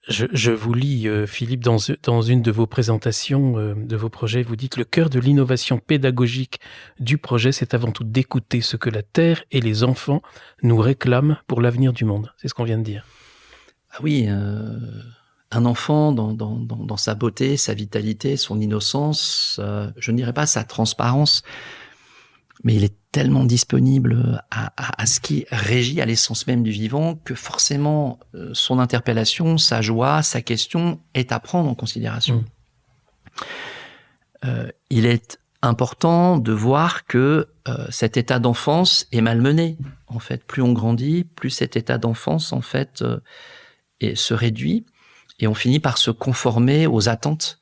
Je vous lis, Philippe, dans une de vos présentations de vos projets, vous dites « Le cœur de l'innovation pédagogique du projet, c'est avant tout d'écouter ce que la Terre et les enfants nous réclament pour l'avenir du monde. » C'est ce qu'on vient de dire. Ah oui, un enfant dans sa beauté, sa vitalité, son innocence, je ne dirais pas sa transparence, mais il est tellement disponible à ce qui régit à l'essence même du vivant que forcément son interpellation, sa joie, sa question est à prendre en considération. Il est important de voir que cet état d'enfance est malmené. En fait, plus on grandit, plus cet état d'enfance en fait se réduit et on finit par se conformer aux attentes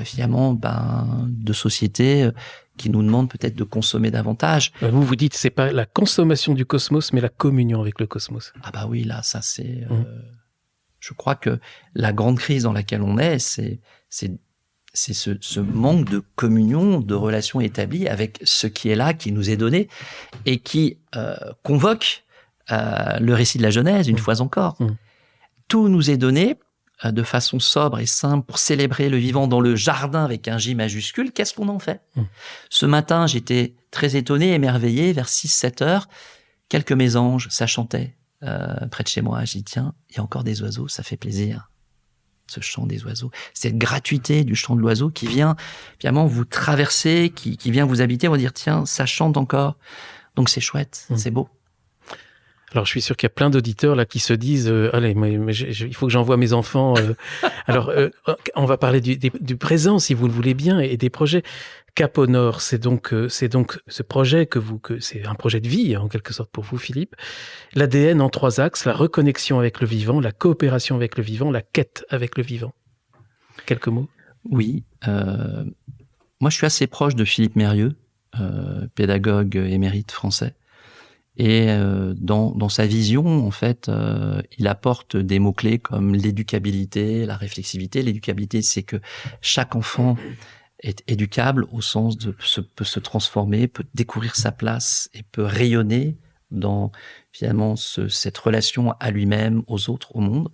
finalement de société qui nous demande peut-être de consommer davantage. Vous dites c'est pas la consommation du cosmos, mais la communion avec le cosmos. Ah bah oui, là, ça c'est... je crois que la grande crise dans laquelle on est, c'est ce manque de communion, de relation établie avec ce qui est là, qui nous est donné, et qui convoque le récit de la Genèse, une fois encore. Tout nous est donné de façon sobre et simple pour célébrer le vivant dans le jardin avec un J majuscule. Qu'est-ce qu'on en fait? Ce matin, j'étais très étonné, émerveillé, vers 6-7 heures. Quelques mésanges, ça chantait près de chez moi. J'ai dit, tiens, il y a encore des oiseaux, ça fait plaisir. Ce chant des oiseaux, cette gratuité du chant de l'oiseau qui vient finalement vous traverser, qui vient vous habiter, on va dire, tiens, ça chante encore. Donc c'est chouette, c'est beau. Alors, je suis sûr qu'il y a plein d'auditeurs là qui se disent allez, il faut que j'envoie mes enfants. Alors, on va parler du présent, si vous le voulez bien, et des projets. Cap au Nord, c'est donc ce projet que c'est un projet de vie, en quelque sorte, pour vous, Philippe. L'ADN en 3 axes, la reconnexion avec le vivant, la coopération avec le vivant, la quête avec le vivant. Quelques mots? Oui. Moi, je suis assez proche de Philippe Mérieux, pédagogue émérite français. Et dans sa vision, en fait, il apporte des mots-clés comme l'éducabilité, la réflexivité. L'éducabilité, c'est que chaque enfant est éducable au sens de peut se transformer, peut découvrir sa place et peut rayonner dans finalement cette relation à lui-même, aux autres, au monde.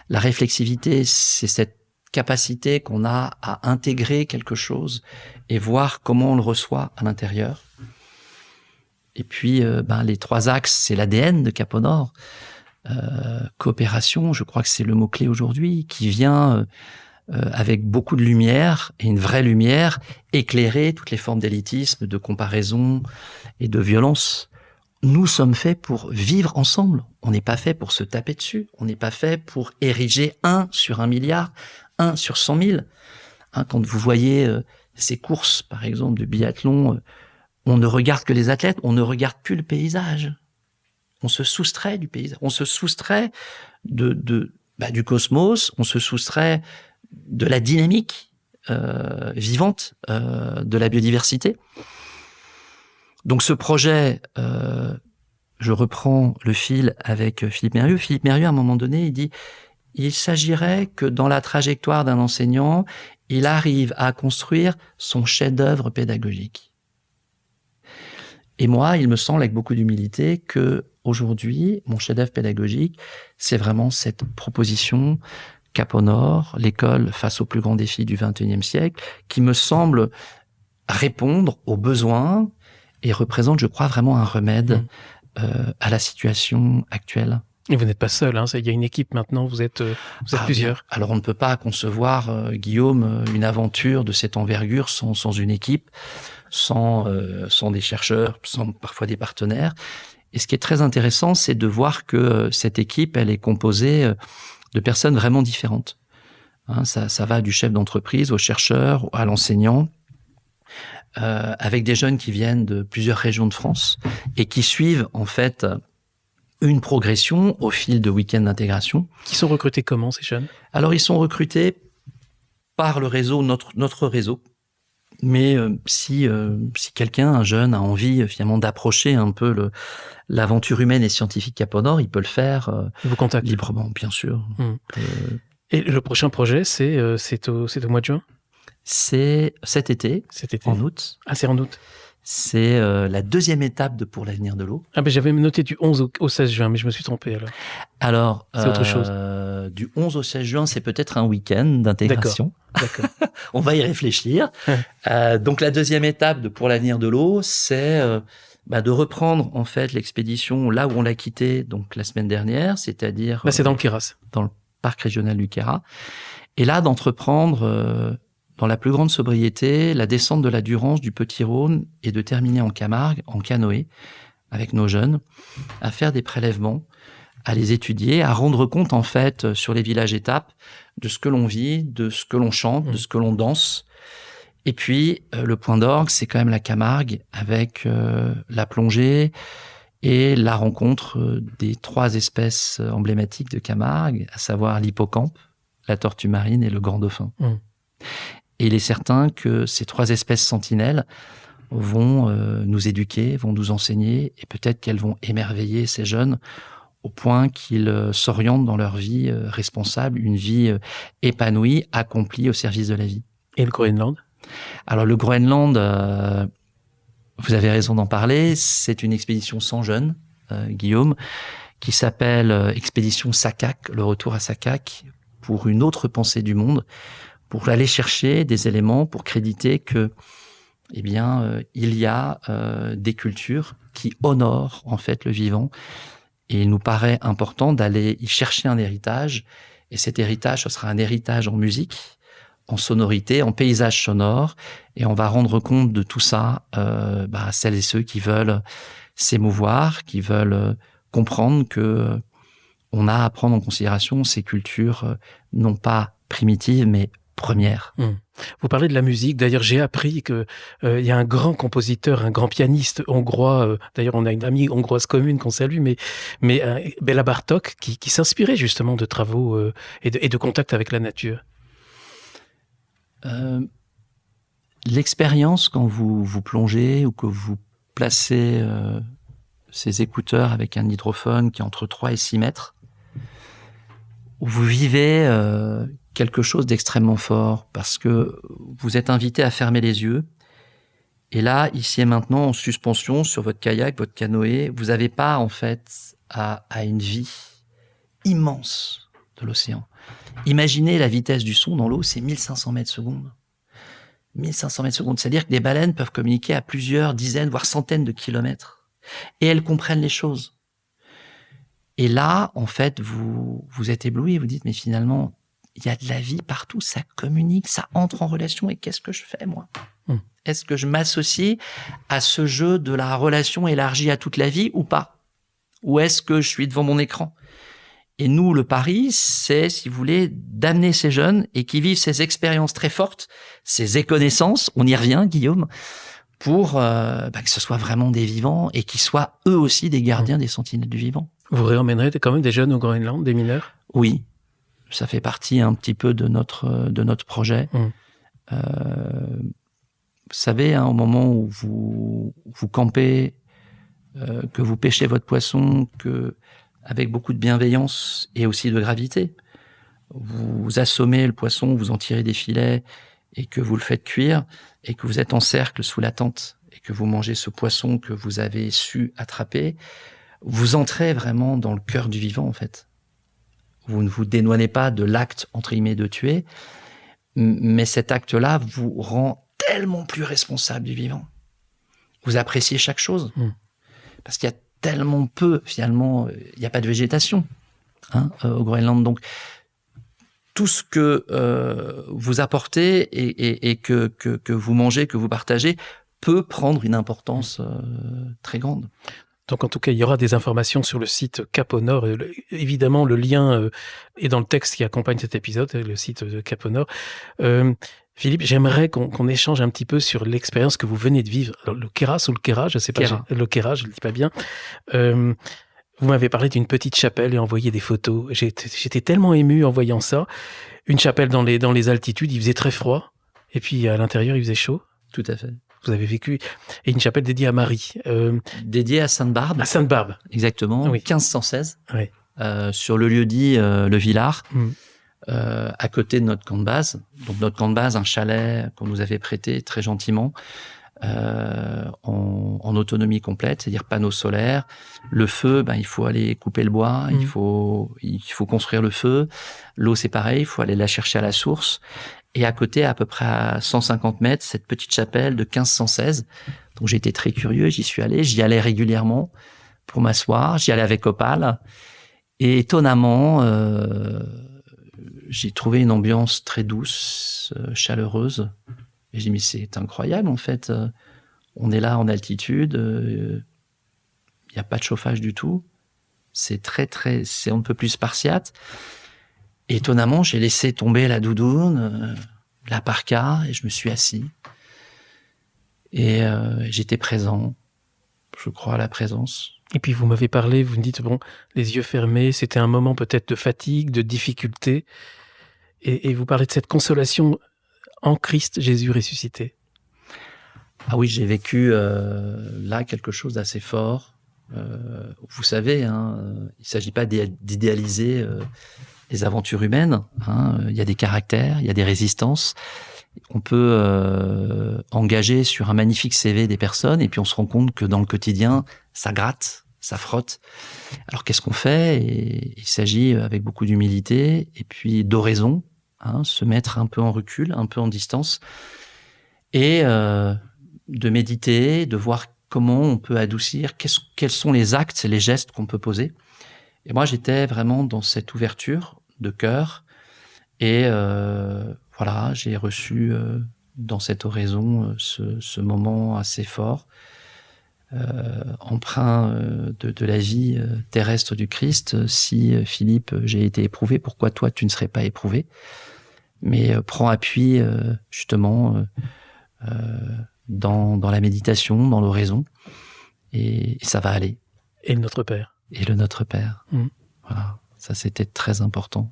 La réflexivité, c'est cette capacité qu'on a à intégrer quelque chose et voir comment on le reçoit à l'intérieur. Et puis, les 3 axes, c'est l'ADN de Cap au Nord. Coopération, je crois que c'est le mot-clé aujourd'hui, qui vient avec beaucoup de lumière, et une vraie lumière, éclairer toutes les formes d'élitisme, de comparaison et de violence. Nous sommes faits pour vivre ensemble. On n'est pas fait pour se taper dessus. On n'est pas fait pour ériger 1 sur 1 milliard, 1 sur 100 000. Quand vous voyez ces courses, par exemple, de biathlon, on ne regarde que les athlètes, on ne regarde plus le paysage. On se soustrait du paysage, on se soustrait du cosmos, on se soustrait de la dynamique vivante de la biodiversité. Donc ce projet, je reprends le fil avec Philippe Mérieux. Philippe Mérieux, à un moment donné, il dit « Il s'agirait que dans la trajectoire d'un enseignant, il arrive à construire son chef-d'œuvre pédagogique. » Et moi, il me semble, avec beaucoup d'humilité, que aujourd'hui, mon chef-d'œuvre pédagogique, c'est vraiment cette proposition Cap au Nord, l'école face aux plus grands défis du XXIe siècle, qui me semble répondre aux besoins et représente, je crois, vraiment un remède à la situation actuelle. Et vous n'êtes pas seul, il y a une équipe maintenant, vous êtes plusieurs. Alors on ne peut pas concevoir, Guillaume, une aventure de cette envergure sans une équipe, sans des chercheurs, sans parfois des partenaires. Et ce qui est très intéressant, c'est de voir que cette équipe, elle est composée de personnes vraiment différentes. Ça va du chef d'entreprise au chercheur, à l'enseignant, avec des jeunes qui viennent de plusieurs régions de France et qui suivent en fait une progression au fil de week-ends d'intégration. Qui sont recrutés comment, ces jeunes? Alors, ils sont recrutés par le réseau, notre réseau. Mais si quelqu'un, un jeune, a envie finalement d'approcher un peu l'aventure humaine et scientifique Cap au Nord, il peut le faire vous contactez librement, bien sûr. Et le prochain projet, c'est au mois de juin? C'est cet été, en août. Ah, c'est en août. C'est la 2e étape de Pour l'avenir de l'eau. Ah ben j'avais noté du 11 au 16 juin, mais je me suis trompé alors. Alors, c'est autre chose. Du 11 au 16 juin, c'est peut-être un week-end d'intégration. D'accord. On va y réfléchir. Donc la 2e étape de Pour l'avenir de l'eau, c'est de reprendre en fait l'expédition là où on l'a quittée donc la semaine dernière, c'est-à-dire là c'est dans le Queyras, dans le parc régional du Queyras, et là d'entreprendre dans la plus grande sobriété, la descente de la Durance du Petit Rhône et de terminer en Camargue, en canoë, avec nos jeunes, à faire des prélèvements, à les étudier, à rendre compte, en fait, sur les villages étapes, de ce que l'on vit, de ce que l'on chante, de ce que l'on danse. Et puis, le point d'orgue, c'est quand même la Camargue, avec la plongée et la rencontre des 3 espèces emblématiques de Camargue, à savoir l'hippocampe, la tortue marine et le grand dauphin. Et il est certain que ces 3 espèces sentinelles vont nous éduquer, vont nous enseigner, et peut-être qu'elles vont émerveiller ces jeunes au point qu'ils s'orientent dans leur vie responsable, une vie épanouie, accomplie au service de la vie. Et le Groenland? Alors le Groenland, vous avez raison d'en parler, c'est une expédition sans jeunes, Guillaume, qui s'appelle Expédition Sakak, le retour à Sakak, pour une autre pensée du monde, pour aller chercher des éléments pour créditer que, il y a des cultures qui honorent en fait le vivant, et il nous paraît important d'aller y chercher un héritage, et cet héritage, ce sera un héritage en musique, en sonorité, en paysage sonore, et on va rendre compte de tout ça à celles et ceux qui veulent s'émouvoir, qui veulent comprendre que on a à prendre en considération ces cultures non pas primitives, mais premières. Vous parlez de la musique. D'ailleurs, j'ai appris que il y a un grand compositeur, un grand pianiste hongrois. D'ailleurs, on a une amie hongroise commune qu'on salue, mais Béla Bartók, qui s'inspirait justement de travaux et de contact avec la nature. L'expérience, quand vous plongez ou que vous placez ces écouteurs avec un hydrophone qui est entre 3 et 6 mètres, où vous vivez quelque chose d'extrêmement fort parce que vous êtes invité à fermer les yeux. Et là, ici et maintenant, en suspension sur votre kayak, votre canoë, vous n'avez pas en fait à une vie immense de l'océan. Imaginez la vitesse du son dans l'eau, c'est 1500 mètres secondes. 1500 mètres secondes, c'est-à-dire que des baleines peuvent communiquer à plusieurs dizaines, voire centaines de kilomètres. Et elles comprennent les choses. Et là, en fait, vous êtes ébloui, vous dites, mais finalement, il y a de la vie partout, ça communique, ça entre en relation, et qu'est-ce que je fais, moi ? Est-ce que je m'associe à ce jeu de la relation élargie à toute la vie ou pas ? Ou est-ce que je suis devant mon écran ? Et nous, le pari, c'est, si vous voulez, d'amener ces jeunes et qui vivent ces expériences très fortes, ces éconnaissances, on y revient, Guillaume, pour que ce soit vraiment des vivants et qu'ils soient eux aussi des gardiens des sentinelles du vivant. Vous réemmènerez quand même des jeunes au Groenland, des mineurs ? Oui, ça fait partie un petit peu de notre projet. Vous savez, au moment où vous campez, que vous pêchez votre poisson, que avec beaucoup de bienveillance et aussi de gravité, vous assommez le poisson, vous en tirez des filets et que vous le faites cuire et que vous êtes en cercle sous la tente et que vous mangez ce poisson que vous avez su attraper, vous entrez vraiment dans le cœur du vivant, en fait. Vous ne vous dédouanez pas de l'acte, entre guillemets, de tuer, mais cet acte-là vous rend tellement plus responsable du vivant. Vous appréciez chaque chose. Parce qu'il y a tellement peu, finalement, il n'y a pas de végétation au Groenland. Donc, tout ce que vous apportez et que vous mangez, que vous partagez, peut prendre une importance très grande. Donc, en tout cas, il y aura des informations sur le site Cap au Nord. Évidemment, le lien est dans le texte qui accompagne cet épisode, le site de Cap au Nord. Philippe, j'aimerais qu'on échange un petit peu sur l'expérience que vous venez de vivre. Alors, le Keras ou le Kera, je ne sais pas. Le Kera, je ne le dis pas bien. Vous m'avez parlé d'une petite chapelle et envoyé des photos. J'étais tellement ému en voyant ça. Une chapelle dans les altitudes, il faisait très froid. Et puis, à l'intérieur, il faisait chaud. Tout à fait. Vous avez vécu. Et une chapelle dédiée à Marie. Dédiée à Sainte-Barbe. À Sainte-Barbe. Exactement. Oui. 1516. Oui. Sur le lieu-dit Le Villard. À côté de notre camp de base. Donc, notre camp de base, un chalet qu'on nous avait prêté très gentiment. En autonomie complète, c'est-à-dire panneaux solaires. Le feu, il faut aller couper le bois, il faut construire le feu. L'eau, c'est pareil, il faut aller la chercher à la source. Et à côté, à peu près à 150 mètres, cette petite chapelle de 1516. Donc j'ai été très curieux, j'y suis allé, j'y allais régulièrement pour m'asseoir, j'y allais avec Opal. Et étonnamment, j'ai trouvé une ambiance très douce, chaleureuse. Et j'ai dit, mais c'est incroyable, en fait. On est là en altitude, il n'y a pas de chauffage du tout. C'est c'est on ne peut plus spartiate. Et étonnamment, j'ai laissé tomber la doudoune, la parka, et je me suis assis. Et j'étais présent, je crois à la présence. Et puis vous m'avez parlé, vous me dites, les yeux fermés, c'était un moment peut-être de fatigue, de difficulté. Et vous parlez de cette consolation en Christ Jésus ressuscité. Ah oui, j'ai vécu là quelque chose d'assez fort. Vous savez, il ne s'agit pas d'idéaliser les aventures humaines. Il y a des caractères, il y a des résistances. On peut engager sur un magnifique CV des personnes et puis on se rend compte que dans le quotidien, ça gratte, ça frotte. Alors qu'est-ce qu'on fait ? Et il s'agit avec beaucoup d'humilité et puis d'oraison, se mettre un peu en recul, un peu en distance et de méditer, de voir comment on peut adoucir, quels sont les actes, les gestes qu'on peut poser. Et moi, j'étais vraiment dans cette ouverture de cœur et voilà, j'ai reçu dans cette oraison ce moment assez fort emprunt de la vie terrestre du Christ. Si Philippe, j'ai été éprouvé, pourquoi toi tu ne serais pas éprouvé? Mais prends appui justement dans la méditation, dans l'oraison, et ça va aller. Et le Notre Père. Et le Notre Père. Voilà, ça c'était très important.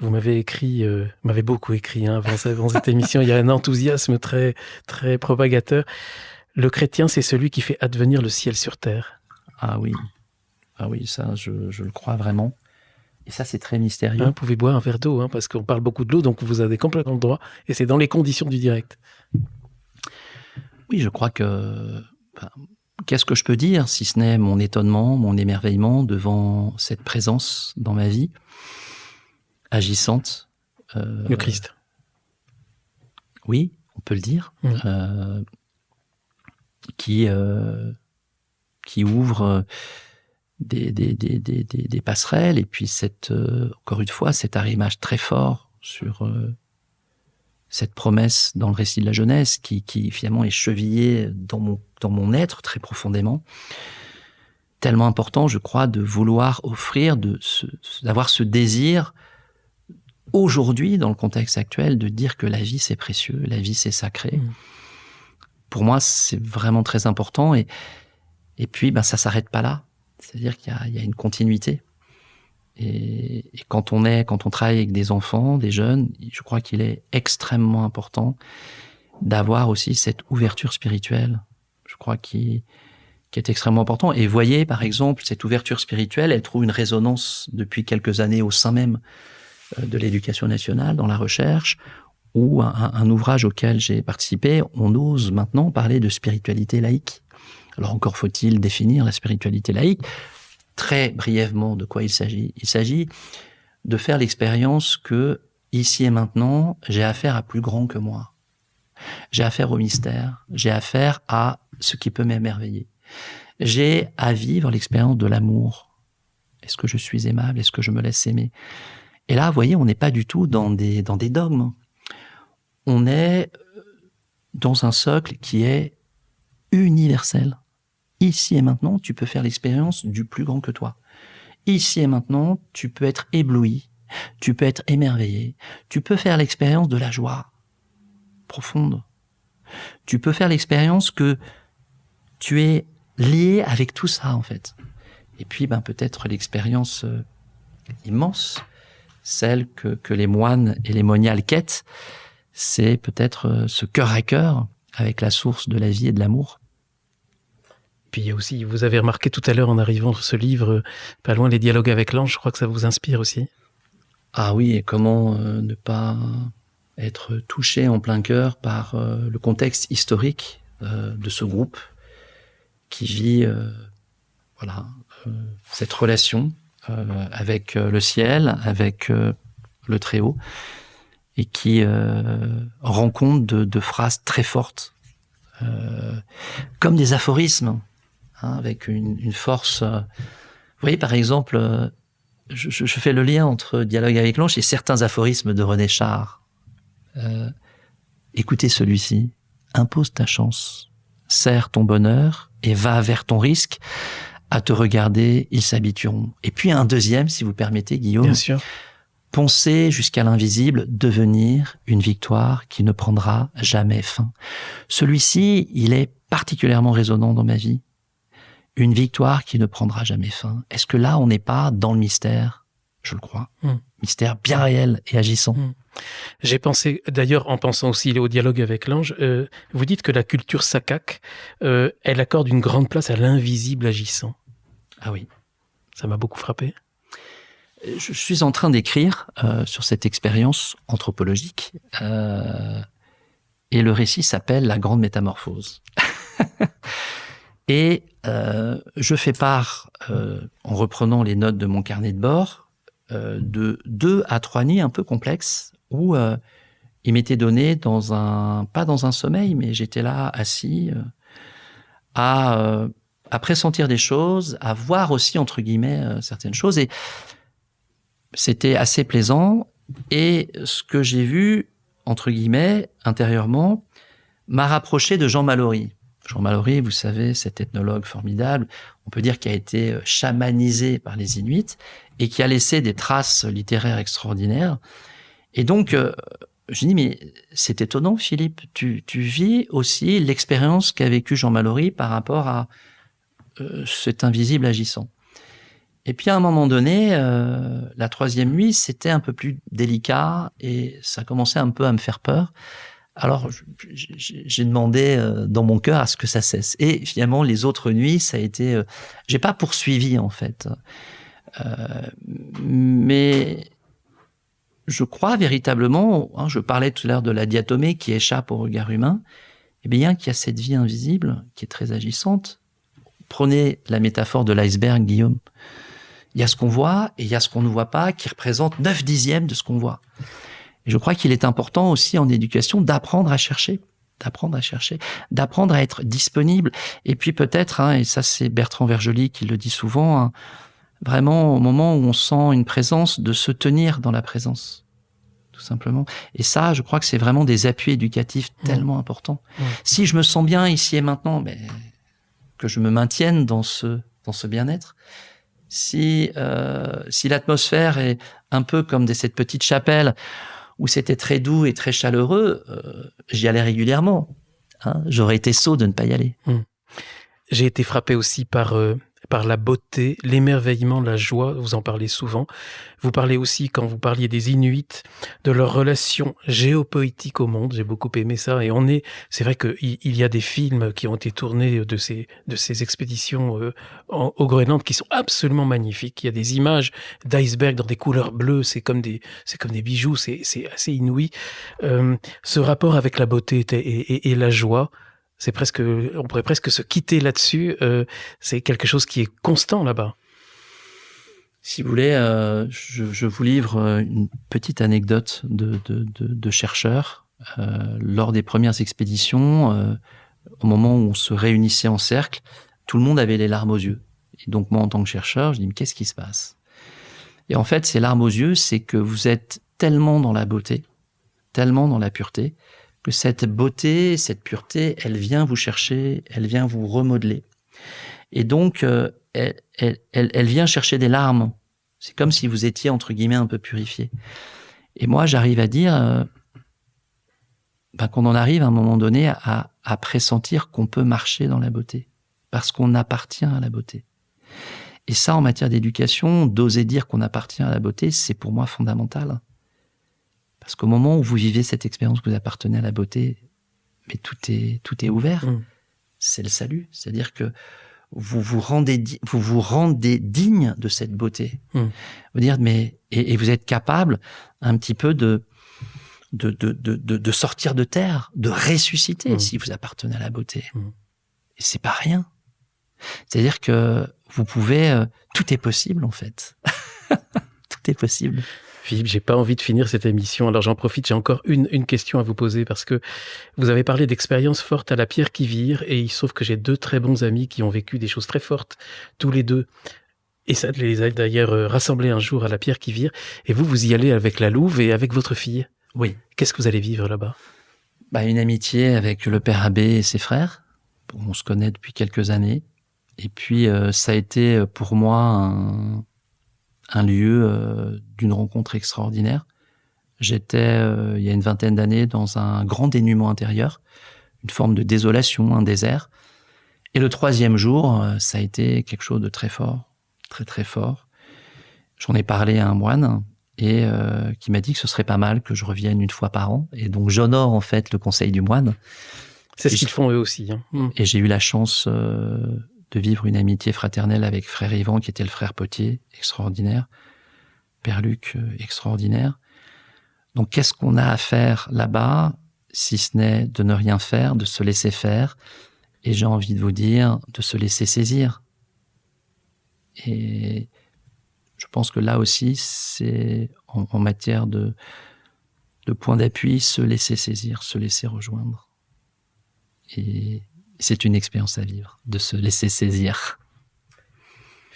Vous m'avez beaucoup écrit avant cette émission. Il y a un enthousiasme très, très propagateur. Le chrétien, c'est celui qui fait advenir le ciel sur terre. Ah oui, ça, je le crois vraiment. Et ça, c'est très mystérieux. Vous pouvez boire un verre d'eau, parce qu'on parle beaucoup de l'eau, donc vous avez complètement le droit. Et c'est dans les conditions du direct. Oui, je crois que... qu'est-ce que je peux dire, si ce n'est mon étonnement, mon émerveillement devant cette présence dans ma vie, agissante. Le Christ. Oui, on peut le dire. Qui ouvre des passerelles, et puis encore une fois, cet arrimage très fort sur cette promesse dans le récit de la Genèse qui finalement est chevillée dans mon être très profondément. Tellement important, je crois, de vouloir offrir, d'avoir ce désir aujourd'hui, dans le contexte actuel, de dire que la vie c'est précieux, la vie c'est sacré. Pour moi, c'est vraiment très important, et puis ça s'arrête pas là. C'est-à-dire qu'il y a une continuité. Et quand on travaille avec des enfants, des jeunes, je crois qu'il est extrêmement important d'avoir aussi cette ouverture spirituelle. Je crois qui est extrêmement important. Et voyez, par exemple, cette ouverture spirituelle, elle trouve une résonance depuis quelques années au sein même de l'éducation nationale, dans la recherche, ou un ouvrage auquel j'ai participé, on ose maintenant parler de spiritualité laïque. Alors encore faut-il définir la spiritualité laïque. Très brièvement, de quoi il s'agit? Il s'agit de faire l'expérience que, ici et maintenant, j'ai affaire à plus grand que moi. J'ai affaire au mystère, j'ai affaire à ce qui peut m'émerveiller. J'ai à vivre l'expérience de l'amour. Est-ce que je suis aimable? Est-ce que je me laisse aimer? Et là, vous voyez, on n'est pas du tout dans des dogmes. On est dans un socle qui est universel. Ici et maintenant, tu peux faire l'expérience du plus grand que toi. Ici et maintenant, tu peux être ébloui, tu peux être émerveillé, tu peux faire l'expérience de la joie profonde. Tu peux faire l'expérience que tu es lié avec tout ça, en fait. Et puis, peut-être l'expérience immense, celle que les moines et les moniales quêtent, c'est peut-être ce cœur à cœur avec la source de la vie et de l'amour. Puis il y a aussi, vous avez remarqué tout à l'heure en arrivant ce livre, pas loin, les dialogues avec l'ange, je crois que ça vous inspire aussi. Ah oui, et comment ne pas être touché en plein cœur par le contexte historique de ce groupe qui vit cette relation avec le ciel, avec le Très-Haut, et qui rend compte de phrases très fortes, comme des aphorismes, avec une force. Vous voyez, par exemple, je fais le lien entre Dialogue avec l'ange et certains aphorismes de René Char. Écoutez celui-ci. Impose ta chance, serre ton bonheur et va vers ton risque. À te regarder, ils s'habitueront. Et puis un deuxième, si vous permettez, Guillaume. Bien sûr. Poncer jusqu'à l'invisible, devenir une victoire qui ne prendra jamais fin. Celui-ci, il est particulièrement résonnant dans ma vie. Une victoire qui ne prendra jamais fin. Est-ce que là, on n'est pas dans le mystère? Je le crois. Mystère bien réel et agissant. J'ai pensé, d'ailleurs, en pensant aussi au dialogue avec l'ange, vous dites que la culture sakak, elle accorde une grande place à l'invisible agissant. Ah oui. Ça m'a beaucoup frappé. Je suis en train d'écrire sur cette expérience anthropologique et le récit s'appelle La Grande Métamorphose. Et je fais part, en reprenant les notes de mon carnet de bord, de 2 à 3 nuits un peu complexes où il m'était donné pas dans un sommeil, mais j'étais là assis à pressentir des choses, à voir aussi, entre guillemets, certaines choses. Et c'était assez plaisant. Et ce que j'ai vu, entre guillemets, intérieurement, m'a rapproché de Jean Mallory. Jean Mallory, vous savez, cet ethnologue formidable, on peut dire qu'il a été chamanisé par les Inuits et qui a laissé des traces littéraires extraordinaires. Et donc, je dis, mais c'est étonnant, Philippe, tu vis aussi l'expérience qu'a vécu Jean Mallory par rapport à cet invisible agissant. Et puis à un moment donné, la troisième nuit, c'était un peu plus délicat et ça commençait un peu à me faire peur. Alors j'ai demandé dans mon cœur à ce que ça cesse. Et finalement, les autres nuits, ça a été... j'ai pas poursuivi en fait. Mais je crois véritablement, je parlais tout à l'heure de la diatomée qui échappe au regard humain, eh bien qu'il y a cette vie invisible qui est très agissante. Prenez la métaphore de l'iceberg, Guillaume. Il y a ce qu'on voit et il y a ce qu'on ne voit pas qui représente 9/10 de ce qu'on voit. Et je crois qu'il est important aussi en éducation d'apprendre à chercher, d'apprendre à être disponible. Et puis peut-être, et ça c'est Bertrand Vergely qui le dit souvent, vraiment au moment où on sent une présence, de se tenir dans la présence, tout simplement. Et ça, je crois que c'est vraiment des appuis éducatifs tellement importants. Si je me sens bien ici et maintenant, que je me maintienne dans ce bien-être. Si l'atmosphère est un peu comme cette petite chapelle où c'était très doux et très chaleureux, j'y allais régulièrement. J'aurais été sot de ne pas y aller. J'ai été frappé aussi par la beauté, l'émerveillement, la joie. Vous en parlez souvent. Vous parlez aussi, quand vous parliez des Inuits, de leur relation géopolitique au monde. J'ai beaucoup aimé ça. Et c'est vrai qu'il y a des films qui ont été tournés de ces expéditions au Groenland qui sont absolument magnifiques. Il y a des images d'icebergs dans des couleurs bleues. C'est comme des bijoux. C'est assez inouï. Ce rapport avec la beauté et la joie, on pourrait presque se quitter là-dessus. C'est quelque chose qui est constant là-bas. Si vous voulez, je vous livre une petite anecdote de chercheurs. Lors des premières expéditions, au moment où on se réunissait en cercle, tout le monde avait les larmes aux yeux. Et donc moi, en tant que chercheur, je dis, mais qu'est-ce qui se passe? Et en fait, ces larmes aux yeux, c'est que vous êtes tellement dans la beauté, tellement dans la pureté, que cette beauté, cette pureté, elle vient vous chercher, elle vient vous remodeler. Et donc, elle vient chercher des larmes. C'est comme si vous étiez, entre guillemets, un peu purifié. Et moi, j'arrive à dire qu'on en arrive à un moment donné à pressentir qu'on peut marcher dans la beauté, parce qu'on appartient à la beauté. Et ça, en matière d'éducation, d'oser dire qu'on appartient à la beauté, c'est pour moi fondamental. Parce qu'au moment où vous vivez cette expérience que vous appartenez à la beauté, mais tout est ouvert. C'est le salut. C'est-à-dire que vous vous rendez digne de cette beauté. Vous dire, et vous êtes capable un petit peu de sortir de terre, de ressusciter si vous appartenez à la beauté. Et c'est pas rien. C'est-à-dire que vous pouvez, tout est possible en fait. Tout est possible. Philippe, j'ai pas envie de finir cette émission, alors j'en profite, j'ai encore une question à vous poser, parce que vous avez parlé d'expériences fortes à la Pierre qui Vire, et il se trouve que j'ai 2 très bons amis qui ont vécu des choses très fortes, tous les 2. Et ça les a d'ailleurs rassemblés un jour à la Pierre qui Vire, et vous y allez avec la Louve et avec votre fille. Oui. Qu'est-ce que vous allez vivre là-bas? Une amitié avec le père Abbé et ses frères. On se connaît depuis quelques années. Et puis, ça a été pour moi un lieu d'une rencontre extraordinaire. J'étais, il y a une 20aine d'années, dans un grand dénuement intérieur, une forme de désolation, un désert. Et le 3e jour, ça a été quelque chose de très fort, très très fort. J'en ai parlé à un moine et qui m'a dit que ce serait pas mal que je revienne une fois par an. Et donc j'honore en fait le conseil du moine. C'est ce qu'ils font eux aussi. Et j'ai eu la chance de vivre une amitié fraternelle avec frère Yvan, qui était le frère Potier, extraordinaire, père Luc, extraordinaire. Donc qu'est-ce qu'on a à faire là-bas, si ce n'est de ne rien faire, de se laisser faire, et j'ai envie de vous dire, de se laisser saisir. Et je pense que là aussi, c'est en matière de point d'appui, se laisser saisir, se laisser rejoindre. Et c'est une expérience à vivre, de se laisser saisir.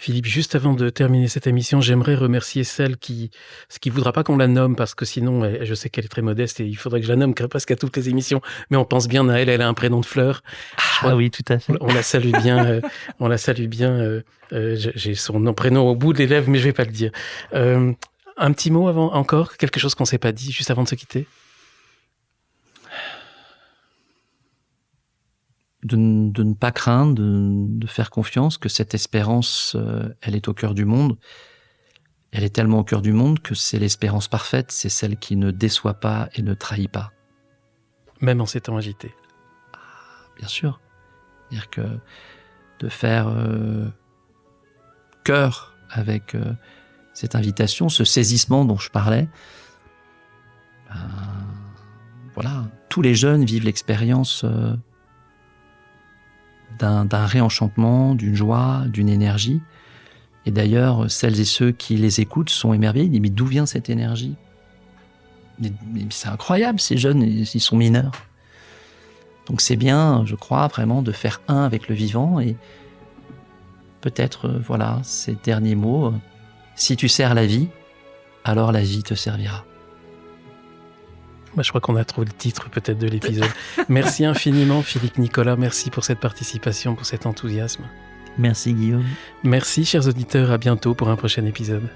Philippe, juste avant de terminer cette émission, j'aimerais remercier celle qui voudra pas qu'on la nomme, parce que sinon, je sais qu'elle est très modeste et il faudrait que je la nomme presque à toutes les émissions, mais on pense bien à elle, elle a un prénom de fleur. Ah oui, tout à fait. On la salue bien, j'ai son prénom au bout des lèvres, mais je vais pas le dire. Un petit mot avant, encore, quelque chose qu'on s'est pas dit, juste avant de se quitter? De ne pas craindre, de faire confiance, que cette espérance, elle est au cœur du monde. Elle est tellement au cœur du monde que c'est l'espérance parfaite, c'est celle qui ne déçoit pas et ne trahit pas. Même en ces temps agités. Bien sûr. C'est-à-dire que de faire cœur avec cette invitation, ce saisissement dont je parlais, voilà, tous les jeunes vivent l'expérience d'un réenchantement, d'une joie, d'une énergie. Et d'ailleurs, celles et ceux qui les écoutent sont émerveillés. Ils disent, mais d'où vient cette énergie? Mais c'est incroyable, ces jeunes, ils sont mineurs. Donc c'est bien, je crois, vraiment de faire un avec le vivant. Et peut-être, voilà, ces derniers mots, si tu sers la vie, alors la vie te servira. Je crois qu'on a trouvé le titre peut-être de l'épisode. Merci infiniment Philippe Nicolas, merci pour cette participation, pour cet enthousiasme. Merci Guillaume. Merci chers auditeurs, à bientôt pour un prochain épisode.